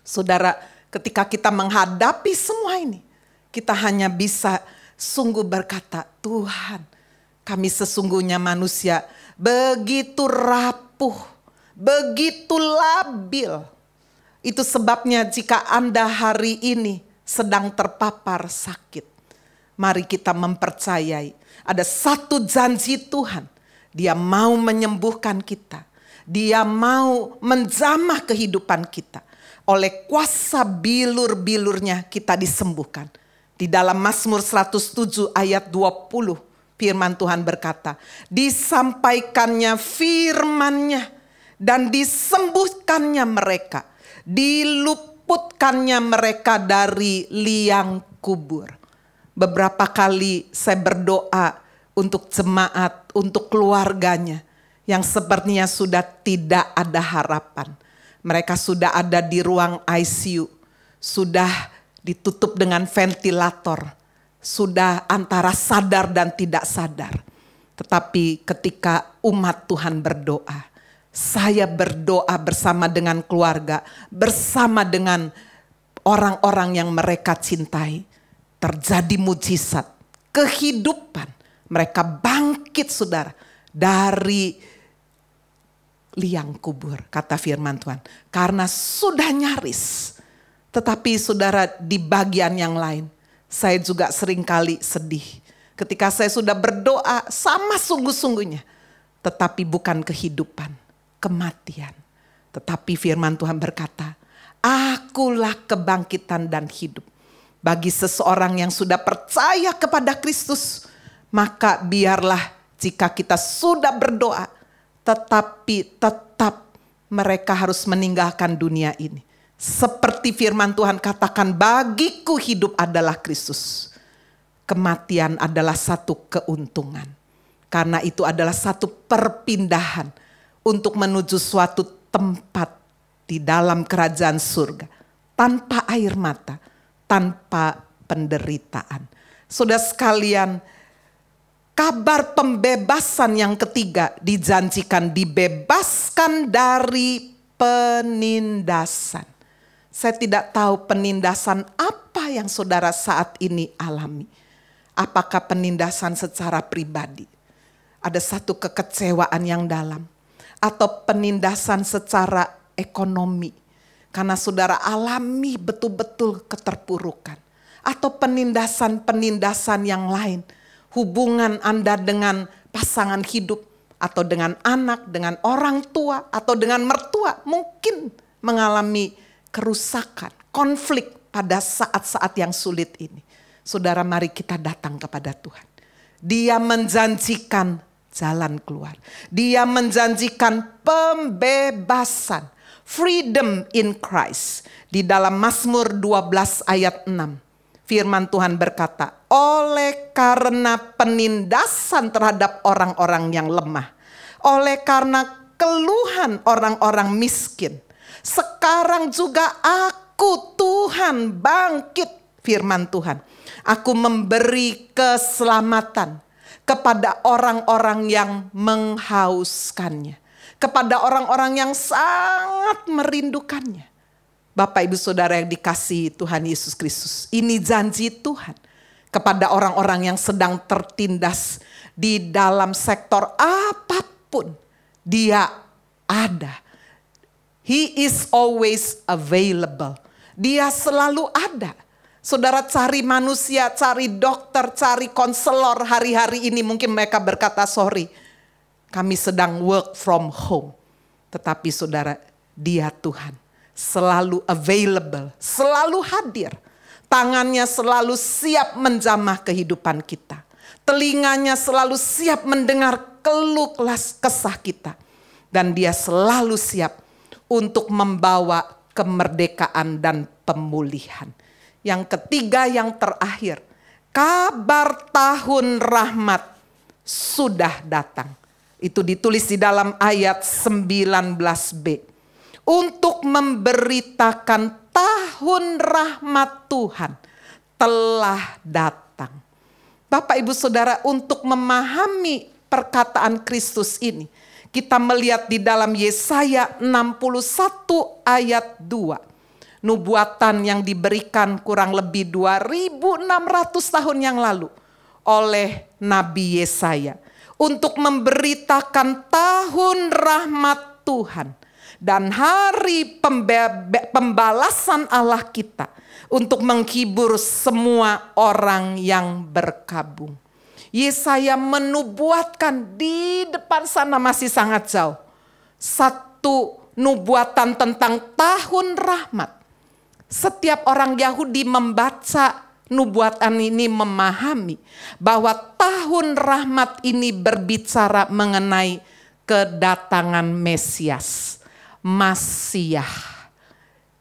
Saudara, ketika kita menghadapi semua ini, kita hanya bisa sungguh berkata, Tuhan, kami sesungguhnya manusia begitu rapuh, begitu labil. Itu sebabnya jika Anda hari ini sedang terpapar sakit, mari kita mempercayai ada satu janji Tuhan. Dia mau menyembuhkan kita. Dia mau menjamah kehidupan kita. Oleh kuasa bilur-bilurnya kita disembuhkan. Di dalam Mazmur 107 ayat 20 firman Tuhan berkata, disampaikannya firman-Nya dan disembuhkannya mereka. Diluputkannya mereka dari liang kubur. Beberapa kali saya berdoa untuk jemaat, untuk keluarganya yang sepertinya sudah tidak ada harapan. Mereka sudah ada di ruang ICU, sudah ditutup dengan ventilator, sudah antara sadar dan tidak sadar. Tetapi ketika umat Tuhan berdoa, saya berdoa bersama dengan keluarga, bersama dengan orang-orang yang mereka cintai. Terjadi mujizat, kehidupan. Mereka bangkit saudara dari liang kubur, kata firman Tuhan. Karena sudah nyaris. Tetapi saudara, di bagian yang lain, saya juga seringkali sedih. Ketika saya sudah berdoa sama sungguh-sungguhnya. Tetapi bukan kehidupan, kematian. Tetapi firman Tuhan berkata, akulah kebangkitan dan hidup. Bagi seseorang yang sudah percaya kepada Kristus, maka biarlah jika kita sudah berdoa, tetapi tetap mereka harus meninggalkan dunia ini. Seperti firman Tuhan katakan, bagiku hidup adalah Kristus. Kematian adalah satu keuntungan. Karena itu adalah satu perpindahan untuk menuju suatu tempat di dalam kerajaan surga. Tanpa air mata, tanpa penderitaan. Saudara sekalian, kabar pembebasan yang ketiga dijanjikan, dibebaskan dari penindasan. Saya tidak tahu penindasan apa yang saudara saat ini alami. Apakah penindasan secara pribadi? Ada satu kekecewaan yang dalam. Atau penindasan secara ekonomi. Karena saudara alami betul-betul keterpurukan. Atau penindasan-penindasan yang lain. Hubungan Anda dengan pasangan hidup, atau dengan anak, dengan orang tua, atau dengan mertua, mungkin mengalami kerusakan, konflik pada saat-saat yang sulit ini. Saudara, mari kita datang kepada Tuhan. Dia menjanjikan jalan keluar. Dia menjanjikan pembebasan. Freedom in Christ. Di dalam Mazmur 12 ayat 6. Firman Tuhan berkata, oleh karena penindasan terhadap orang-orang yang lemah. Oleh karena keluhan orang-orang miskin. Sekarang juga aku Tuhan bangkit. Firman Tuhan. Aku memberi keselamatan kepada orang-orang yang menghauskannya. Kepada orang-orang yang sangat merindukannya. Bapak Ibu Saudara yang dikasihi Tuhan Yesus Kristus. Ini janji Tuhan kepada orang-orang yang sedang tertindas di dalam sektor apapun. Dia ada. He is always available. Dia selalu ada. Saudara cari manusia, cari dokter, cari konselor hari-hari ini. Mungkin mereka berkata, sorry, kami sedang work from home. Tetapi saudara, dia Tuhan. Selalu available, selalu hadir. Tangannya selalu siap menjamah kehidupan kita. Telinganya selalu siap mendengar keluh kesah kita. Dan dia selalu siap untuk membawa kemerdekaan dan pemulihan. Yang ketiga, yang terakhir, kabar tahun rahmat sudah datang. Itu ditulis di dalam ayat 19b. Untuk memberitakan tahun rahmat Tuhan telah datang. Bapak Ibu Saudara, untuk memahami perkataan Kristus ini, kita melihat di dalam Yesaya 61 ayat 2. Nubuatan yang diberikan kurang lebih 2600 tahun yang lalu oleh Nabi Yesaya. Untuk memberitakan tahun rahmat Tuhan. Dan hari pembalasan Allah kita untuk menghibur semua orang yang berkabung. Yesaya menubuatkan di depan sana masih sangat jauh. Satu nubuatan tentang tahun rahmat. Setiap orang Yahudi membaca nubuatan ini memahami bahwa tahun rahmat ini berbicara mengenai kedatangan Mesias. Masiah,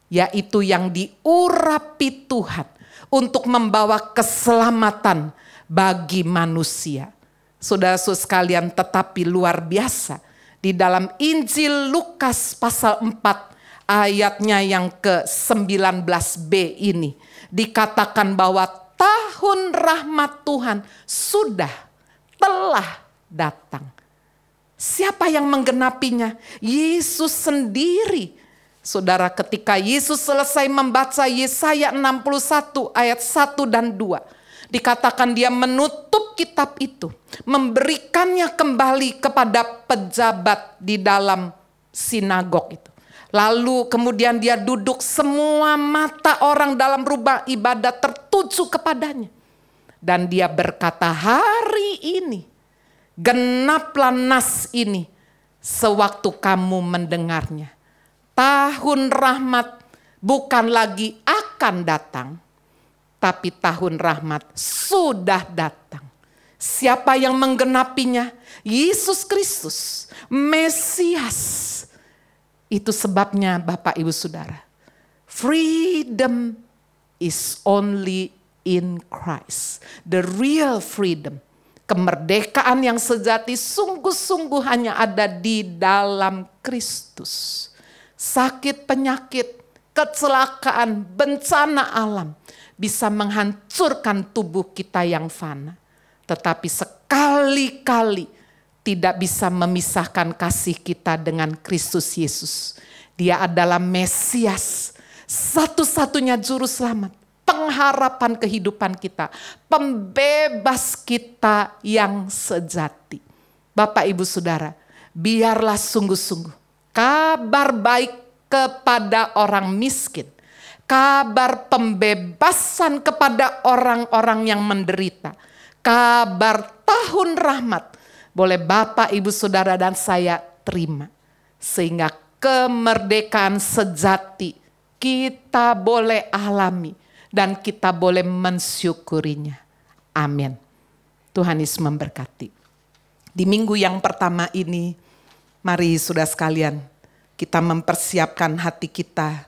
yaitu yang diurapi Tuhan untuk membawa keselamatan bagi manusia. Saudara-saudara sekalian, tetapi luar biasa di dalam Injil Lukas pasal 4 ayatnya yang ke-19b ini dikatakan bahwa tahun rahmat Tuhan telah datang. Siapa yang menggenapinya? Yesus sendiri. Saudara, ketika Yesus selesai membaca Yesaya 61 ayat 1 dan 2. Dikatakan dia menutup kitab itu. Memberikannya kembali kepada pejabat di dalam sinagog itu. Lalu kemudian dia duduk, semua mata orang dalam rumah ibadat tertuju kepadanya. Dan dia berkata, hari ini genaplah nas ini sewaktu kamu mendengarnya. Tahun rahmat bukan lagi akan datang, tapi tahun rahmat sudah datang. Siapa yang menggenapinya? Yesus Kristus, Mesias. Itu sebabnya Bapak Ibu Saudara, freedom is only in Christ. The real freedom. Kemerdekaan yang sejati sungguh-sungguh hanya ada di dalam Kristus. Sakit, penyakit, kecelakaan, bencana alam bisa menghancurkan tubuh kita yang fana. Tetapi sekali-kali tidak bisa memisahkan kasih kita dengan Kristus Yesus. Dia adalah Mesias, satu-satunya juru selamat. Pengharapan kehidupan kita, pembebas kita yang sejati. Bapak Ibu Saudara, biarlah sungguh-sungguh kabar baik kepada orang miskin, kabar pembebasan kepada orang-orang yang menderita, kabar tahun rahmat boleh Bapak Ibu Saudara dan saya terima, sehingga kemerdekaan sejati kita boleh alami dan kita boleh mensyukurinya. Amin. Tuhan Yesus memberkati. Di minggu yang pertama ini, mari saudara sekalian, kita mempersiapkan hati kita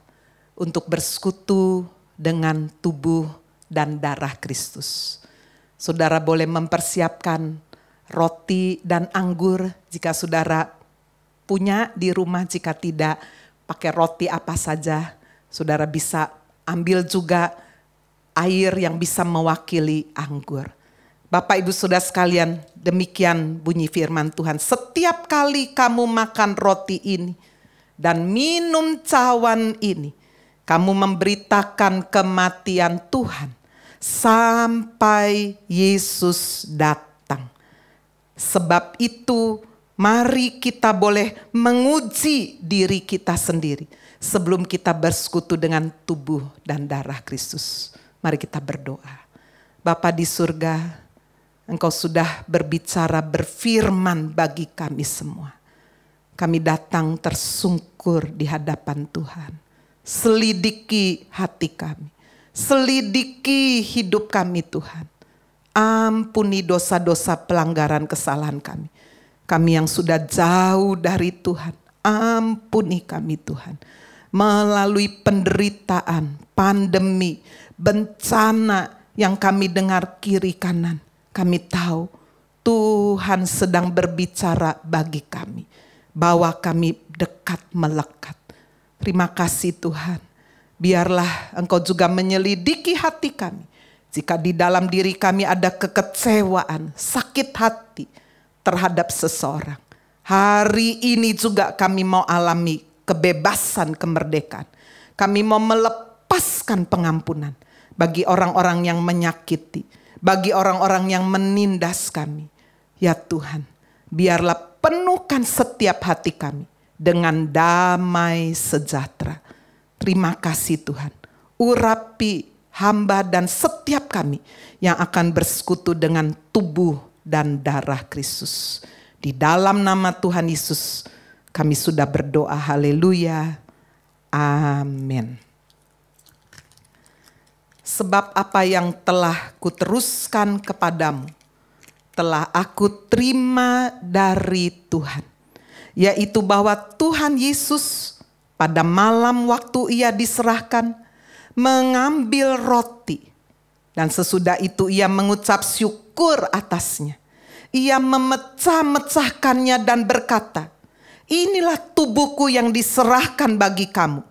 untuk bersekutu dengan tubuh dan darah Kristus. Saudara boleh mempersiapkan roti dan anggur jika saudara punya di rumah. Jika tidak, pakai roti apa saja. Saudara bisa ambil juga air yang bisa mewakili anggur. Bapak Ibu Saudara sekalian, demikian bunyi firman Tuhan. Setiap kali kamu makan roti ini dan minum cawan ini, kamu memberitakan kematian Tuhan sampai Yesus datang. Sebab itu, mari kita boleh menguji diri kita sendiri sebelum kita bersekutu dengan tubuh dan darah Kristus. Mari kita berdoa. Bapa di surga, Engkau sudah berbicara, berfirman bagi kami semua. Kami datang tersungkur di hadapan Tuhan. Selidiki hati kami, selidiki hidup kami Tuhan. Ampuni dosa-dosa pelanggaran kesalahan kami. Kami yang sudah jauh dari Tuhan, ampuni kami Tuhan. Melalui penderitaan, pandemi, bencana yang kami dengar kiri kanan, kami tahu Tuhan sedang berbicara bagi kami, bahwa kami dekat melekat. Terima kasih Tuhan. Biarlah Engkau juga menyelidiki hati kami. Jika di dalam diri kami ada kekecewaan, sakit hati terhadap seseorang. Hari ini juga kami mau alami kebebasan, kemerdekaan. Kami mau melepaskan pengampunan bagi orang-orang yang menyakiti, bagi orang-orang yang menindas kami. Ya Tuhan, biarlah penuhkan setiap hati kami dengan damai sejahtera. Terima kasih Tuhan. Urapi hamba dan setiap kami yang akan bersekutu dengan tubuh dan darah Kristus. Di dalam nama Tuhan Yesus kami sudah berdoa. Haleluya. Amin. Sebab apa yang telah kuteruskan kepadamu telah aku terima dari Tuhan, yaitu bahwa Tuhan Yesus pada malam waktu ia diserahkan mengambil roti, dan sesudah itu ia mengucap syukur atasnya. Ia memecah-mecahkannya dan berkata, inilah tubuhku yang diserahkan bagi kamu.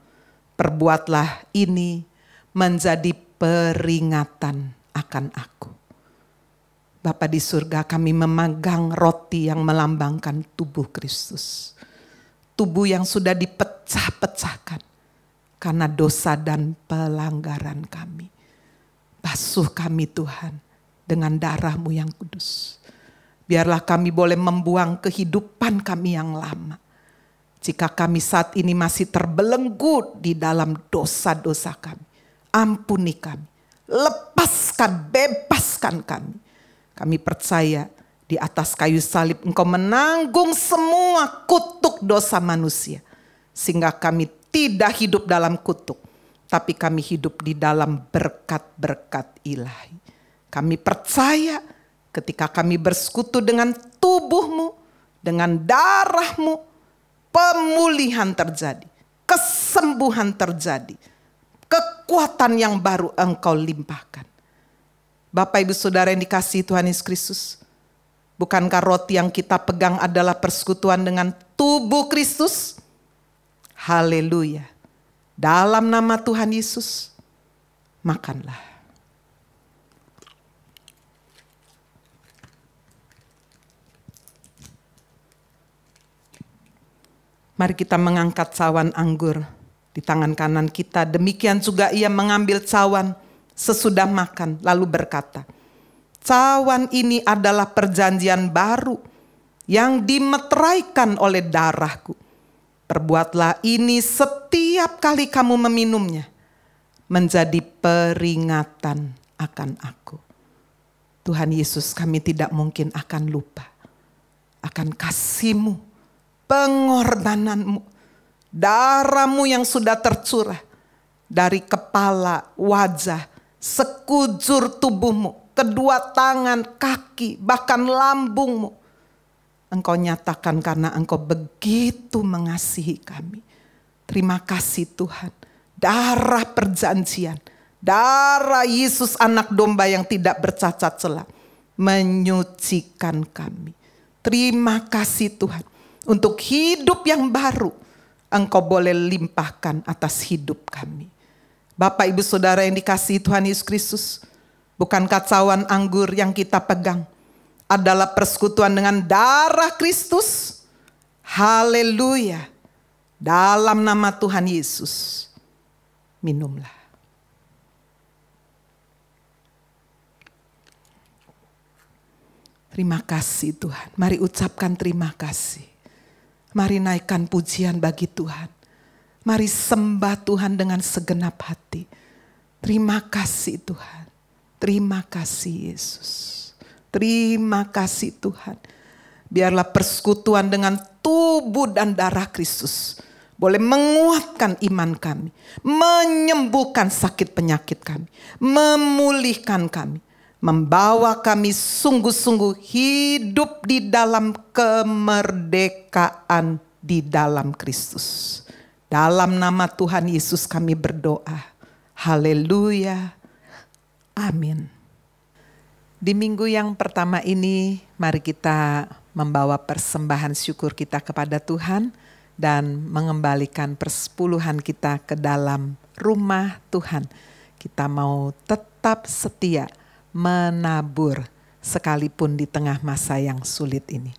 Perbuatlah ini menjadi peringatan akan aku. Bapa di surga, kami memegang roti yang melambangkan tubuh Kristus. Tubuh yang sudah dipecah-pecahkan karena dosa dan pelanggaran kami. Basuh kami Tuhan dengan darah-Mu yang kudus. Biarlah kami boleh membuang kehidupan kami yang lama. Jika kami saat ini masih terbelenggu di dalam dosa-dosa kami, ampuni kami. Lepaskan, bebaskan kami. Kami percaya di atas kayu salib Engkau menanggung semua kutuk dosa manusia. Sehingga kami tidak hidup dalam kutuk, tapi kami hidup di dalam berkat-berkat ilahi. Kami percaya ketika kami bersekutu dengan tubuh-Mu, dengan darah-Mu, pemulihan terjadi, kesembuhan terjadi, kekuatan yang baru Engkau limpahkan. Bapak Ibu Saudara yang dikasihi Tuhan Yesus Kristus, bukankah roti yang kita pegang adalah persekutuan dengan tubuh Kristus? Haleluya. Dalam nama Tuhan Yesus, makanlah. Mari kita mengangkat cawan anggur di tangan kanan kita. Demikian juga ia mengambil cawan sesudah makan, lalu berkata, cawan ini adalah perjanjian baru yang dimeteraikan oleh darahku. Perbuatlah ini setiap kali kamu meminumnya, menjadi peringatan akan aku. Tuhan Yesus, kami tidak mungkin akan lupa akan kasih-Mu, pengorbanan-Mu, darah-Mu yang sudah tercurah dari kepala, wajah, sekujur tubuhmu, kedua tangan, kaki, bahkan lambungmu. Engkau nyatakan karena Engkau begitu mengasihi kami. Terima kasih Tuhan. Darah perjanjian, darah Yesus anak domba yang tidak bercacat celah menyucikan kami. Terima kasih Tuhan. Untuk hidup yang baru Engkau boleh limpahkan atas hidup kami. Bapak ibu saudara yang dikasihi Tuhan Yesus Kristus, bukan kacauan anggur yang kita pegang, adalah persekutuan dengan darah Kristus. Haleluya. Dalam nama Tuhan Yesus, minumlah. Terima kasih Tuhan. Mari ucapkan terima kasih. Mari naikkan pujian bagi Tuhan. Mari sembah Tuhan dengan segenap hati. Terima kasih Tuhan. Terima kasih Yesus. Terima kasih Tuhan. Biarlah persekutuan dengan tubuh dan darah Kristus boleh menguatkan iman kami, menyembuhkan sakit penyakit kami, memulihkan kami, membawa kami sungguh-sungguh hidup di dalam kemerdekaan di dalam Kristus. Dalam nama Tuhan Yesus kami berdoa. Haleluya. Amin. Di minggu yang pertama ini, mari kita membawa persembahan syukur kita kepada Tuhan dan mengembalikan persepuluhan kita ke dalam rumah Tuhan. Kita mau tetap setia menabur sekalipun di tengah masa yang sulit ini.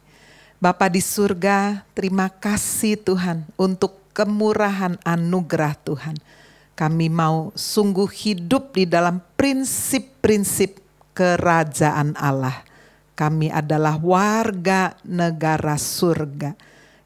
Bapa di surga, terima kasih Tuhan untuk kemurahan anugerah Tuhan. Kami mau sungguh hidup di dalam prinsip-prinsip kerajaan Allah. Kami adalah warga negara surga.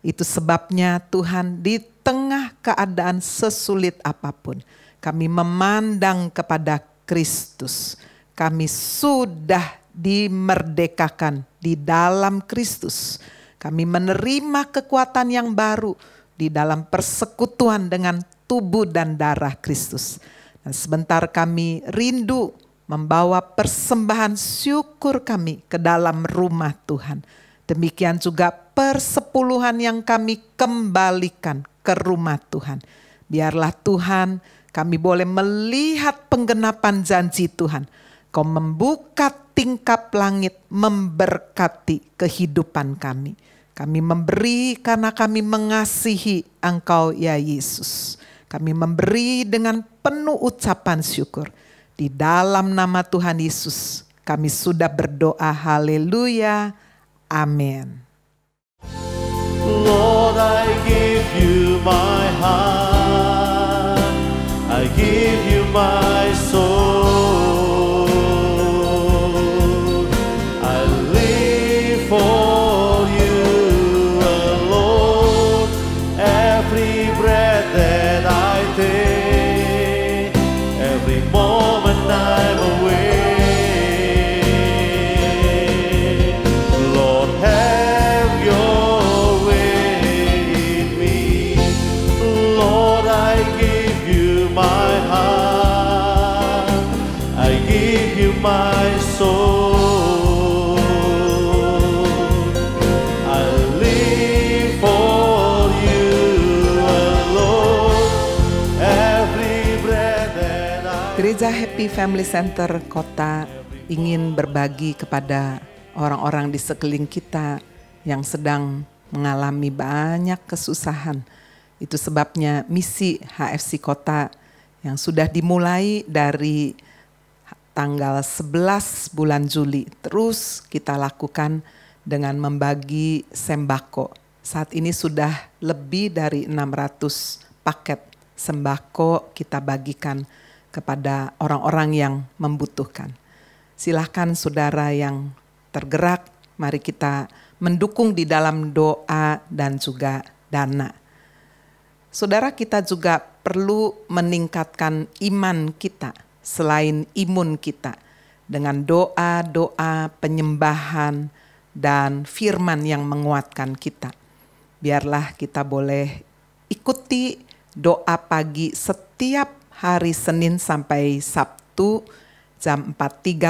Itu sebabnya Tuhan di tengah keadaan sesulit apapun, kami memandang kepada Kristus. Kami sudah dimerdekakan di dalam Kristus. Kami menerima kekuatan yang baru di dalam persekutuan dengan tubuh dan darah Kristus. Dan sebentar kami rindu membawa persembahan syukur kami ke dalam rumah Tuhan. Demikian juga persepuluhan yang kami kembalikan ke rumah Tuhan. Biarlah Tuhan kami boleh melihat penggenapan janji Tuhan. Kau membuka tingkap langit memberkati kehidupan kami. Kami memberi karena kami mengasihi Engkau ya Yesus. Kami memberi dengan penuh ucapan syukur. Di dalam nama Tuhan Yesus kami sudah berdoa. Haleluya. Amin. Lord, I give you my heart. I give you my soul. I live for you alone. Every breath that I take, every moment I'm away. Lord, have your way in me. Lord, I give you my heart. I give you my soul. I live for you alone. Every breath that I Gereja Happy Family Center Kota ingin berbagi kepada orang-orang di sekeliling kita yang sedang mengalami banyak kesusahan. Itu sebabnya misi HFC Kota yang sudah dimulai dari tanggal 11 bulan Juli terus kita lakukan dengan membagi sembako. Saat ini sudah lebih dari 600 paket sembako kita bagikan kepada orang-orang yang membutuhkan. Silakan saudara yang tergerak, mari kita mendukung di dalam doa dan juga dana. Saudara, kita juga perlu meningkatkan iman kita selain imun kita dengan doa-doa penyembahan dan firman yang menguatkan kita. Biarlah kita boleh ikuti doa pagi setiap hari Senin sampai Sabtu jam 4.30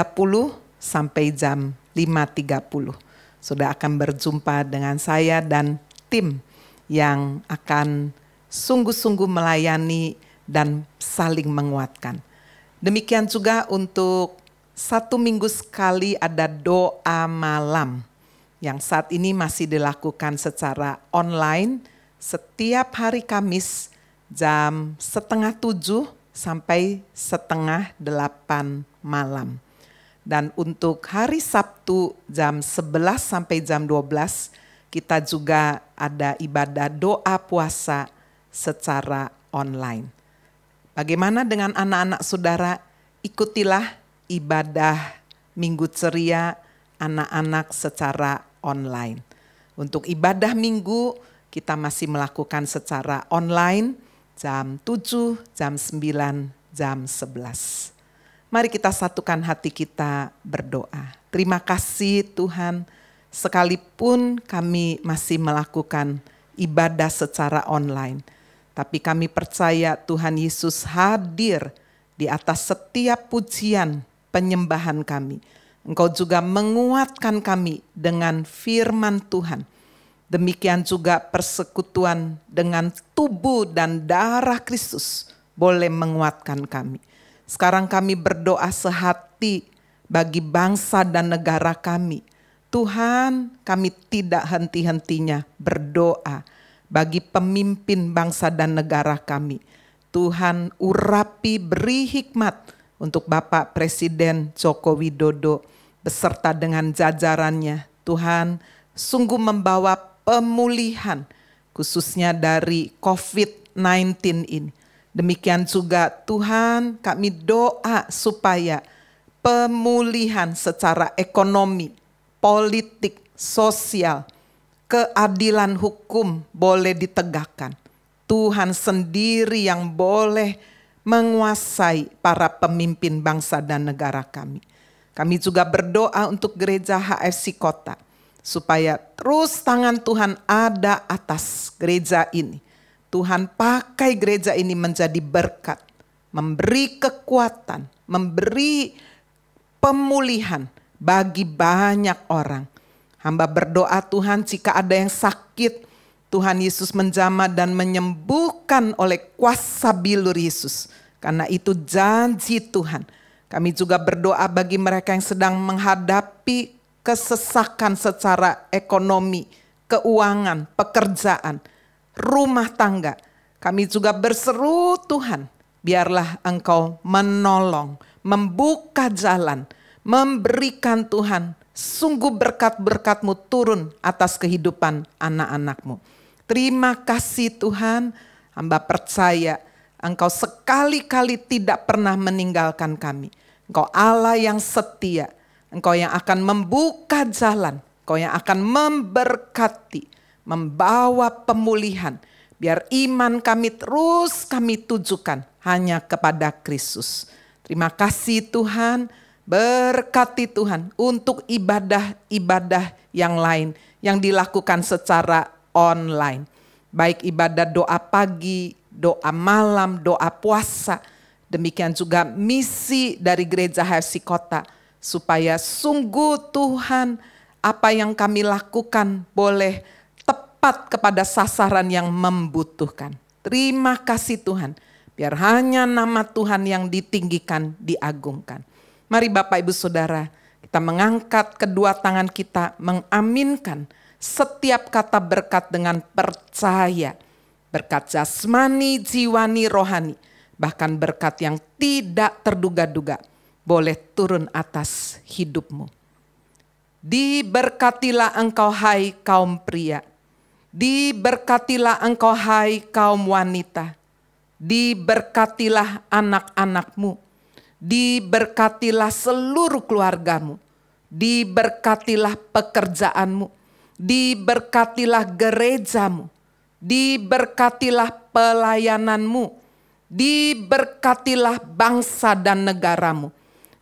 sampai jam 5.30. Sudah akan berjumpa dengan saya dan tim yang akan sungguh-sungguh melayani dan saling menguatkan. Demikian juga untuk 1 minggu sekali ada doa malam yang saat ini masih dilakukan secara online setiap hari Kamis jam 6:30 sampai 7:30 malam. Dan untuk hari Sabtu jam 11 sampai jam 12 kita juga ada ibadah doa puasa secara online. Bagaimana dengan anak-anak saudara? Ikutilah ibadah Minggu Ceria anak-anak secara online. Untuk ibadah minggu kita masih melakukan secara online jam 7, jam 9, jam 11. Mari kita satukan hati kita berdoa. Terima kasih Tuhan, sekalipun kami masih melakukan ibadah secara online, tapi kami percaya Tuhan Yesus hadir di atas setiap pujian penyembahan kami. Engkau juga menguatkan kami dengan firman Tuhan. Demikian juga persekutuan dengan tubuh dan darah Kristus boleh menguatkan kami. Sekarang kami berdoa sehati bagi bangsa dan negara kami. Tuhan, kami tidak henti-hentinya berdoa bagi pemimpin bangsa dan negara kami. Tuhan, urapi, beri hikmat untuk Bapak Presiden Joko Widodo beserta dengan jajarannya. Tuhan, sungguh membawa pemulihan khususnya dari COVID-19 ini. Demikian juga Tuhan, kami doa supaya pemulihan secara ekonomi, politik, sosial, keadilan hukum boleh ditegakkan. Tuhan sendiri yang boleh menguasai para pemimpin bangsa dan negara kami. Kami juga berdoa untuk gereja HFC Kota, supaya terus tangan Tuhan ada atas gereja ini. Tuhan pakai gereja ini menjadi berkat, memberi kekuatan, memberi pemulihan bagi banyak orang. Hamba berdoa Tuhan, jika ada yang sakit, Tuhan Yesus menjamah dan menyembuhkan oleh kuasa bilur Yesus. Karena itu janji Tuhan. Kami juga berdoa bagi mereka yang sedang menghadapi kesesakan secara ekonomi, keuangan, pekerjaan, rumah tangga. Kami juga berseru Tuhan, biarlah Engkau menolong, membuka jalan, memberikan Tuhan sungguh berkat-berkat-Mu turun atas kehidupan anak-anak-Mu. Terima kasih Tuhan, hamba percaya Engkau sekali-kali tidak pernah meninggalkan kami. Engkau Allah yang setia, Engkau yang akan membuka jalan, Engkau yang akan memberkati, membawa pemulihan, biar iman kami terus kami tujukan hanya kepada Kristus. Terima kasih Tuhan, berkati Tuhan untuk ibadah-ibadah yang lain yang dilakukan secara online. Baik ibadah doa pagi, doa malam, doa puasa. Demikian juga misi dari gereja HFC Kota, supaya sungguh Tuhan apa yang kami lakukan boleh tepat kepada sasaran yang membutuhkan. Terima kasih Tuhan, biar hanya nama Tuhan yang ditinggikan, diagungkan. Mari Bapak Ibu Saudara, kita mengangkat kedua tangan kita, mengaminkan setiap kata berkat dengan percaya. Berkat jasmani, jiwani, rohani, bahkan berkat yang tidak terduga-duga boleh turun atas hidupmu. Diberkatilah engkau hai kaum pria. Diberkatilah engkau hai kaum wanita. Diberkatilah anak-anakmu. Diberkatilah seluruh keluargamu. Diberkatilah pekerjaanmu. Diberkatilah gerejamu. Diberkatilah pelayananmu. Diberkatilah bangsa dan negaramu.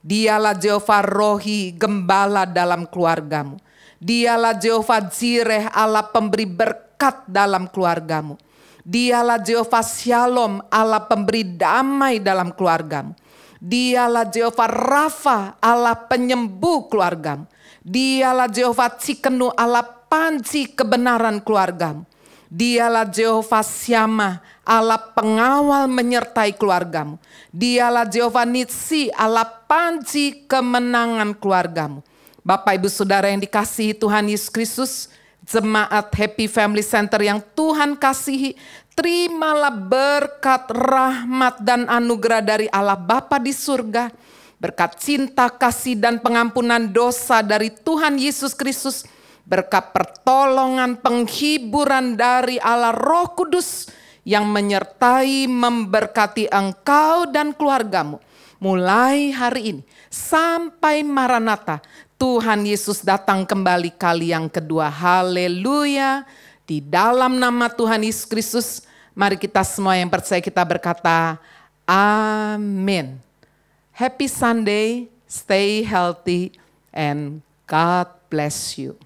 Dialah Jehovah Rohi, gembala dalam keluargamu. Dialah Jehovah Jireh, Allah pemberi berkat dalam keluargamu. Dialah Jehovah Shalom, Allah pemberi damai dalam keluargamu. Dialah Jehovah Rafa, Allah penyembuh keluargamu. Dialah Jehovah Tsidkenu, Allah panci kebenaran keluargamu. Dialah Jehovah Syama, Allah pengawal menyertai keluargamu. Dialah Jehovah Nitsi, Allah panci kemenangan keluargamu. Bapak Ibu Saudara yang dikasihi Tuhan Yesus Kristus, jemaat Happy Family Center yang Tuhan kasihi, terimalah berkat, rahmat, dan anugerah dari Allah Bapa di surga, berkat cinta, kasih, dan pengampunan dosa dari Tuhan Yesus Kristus, berkat pertolongan, penghiburan dari Allah Roh Kudus yang menyertai, memberkati engkau dan keluargamu. Mulai hari ini sampai Maranatha, Tuhan Yesus datang kembali kali yang kedua. Haleluya. Di dalam nama Tuhan Yesus Kristus, mari kita semua yang percaya kita berkata, amin. Happy Sunday, stay healthy, and God bless you.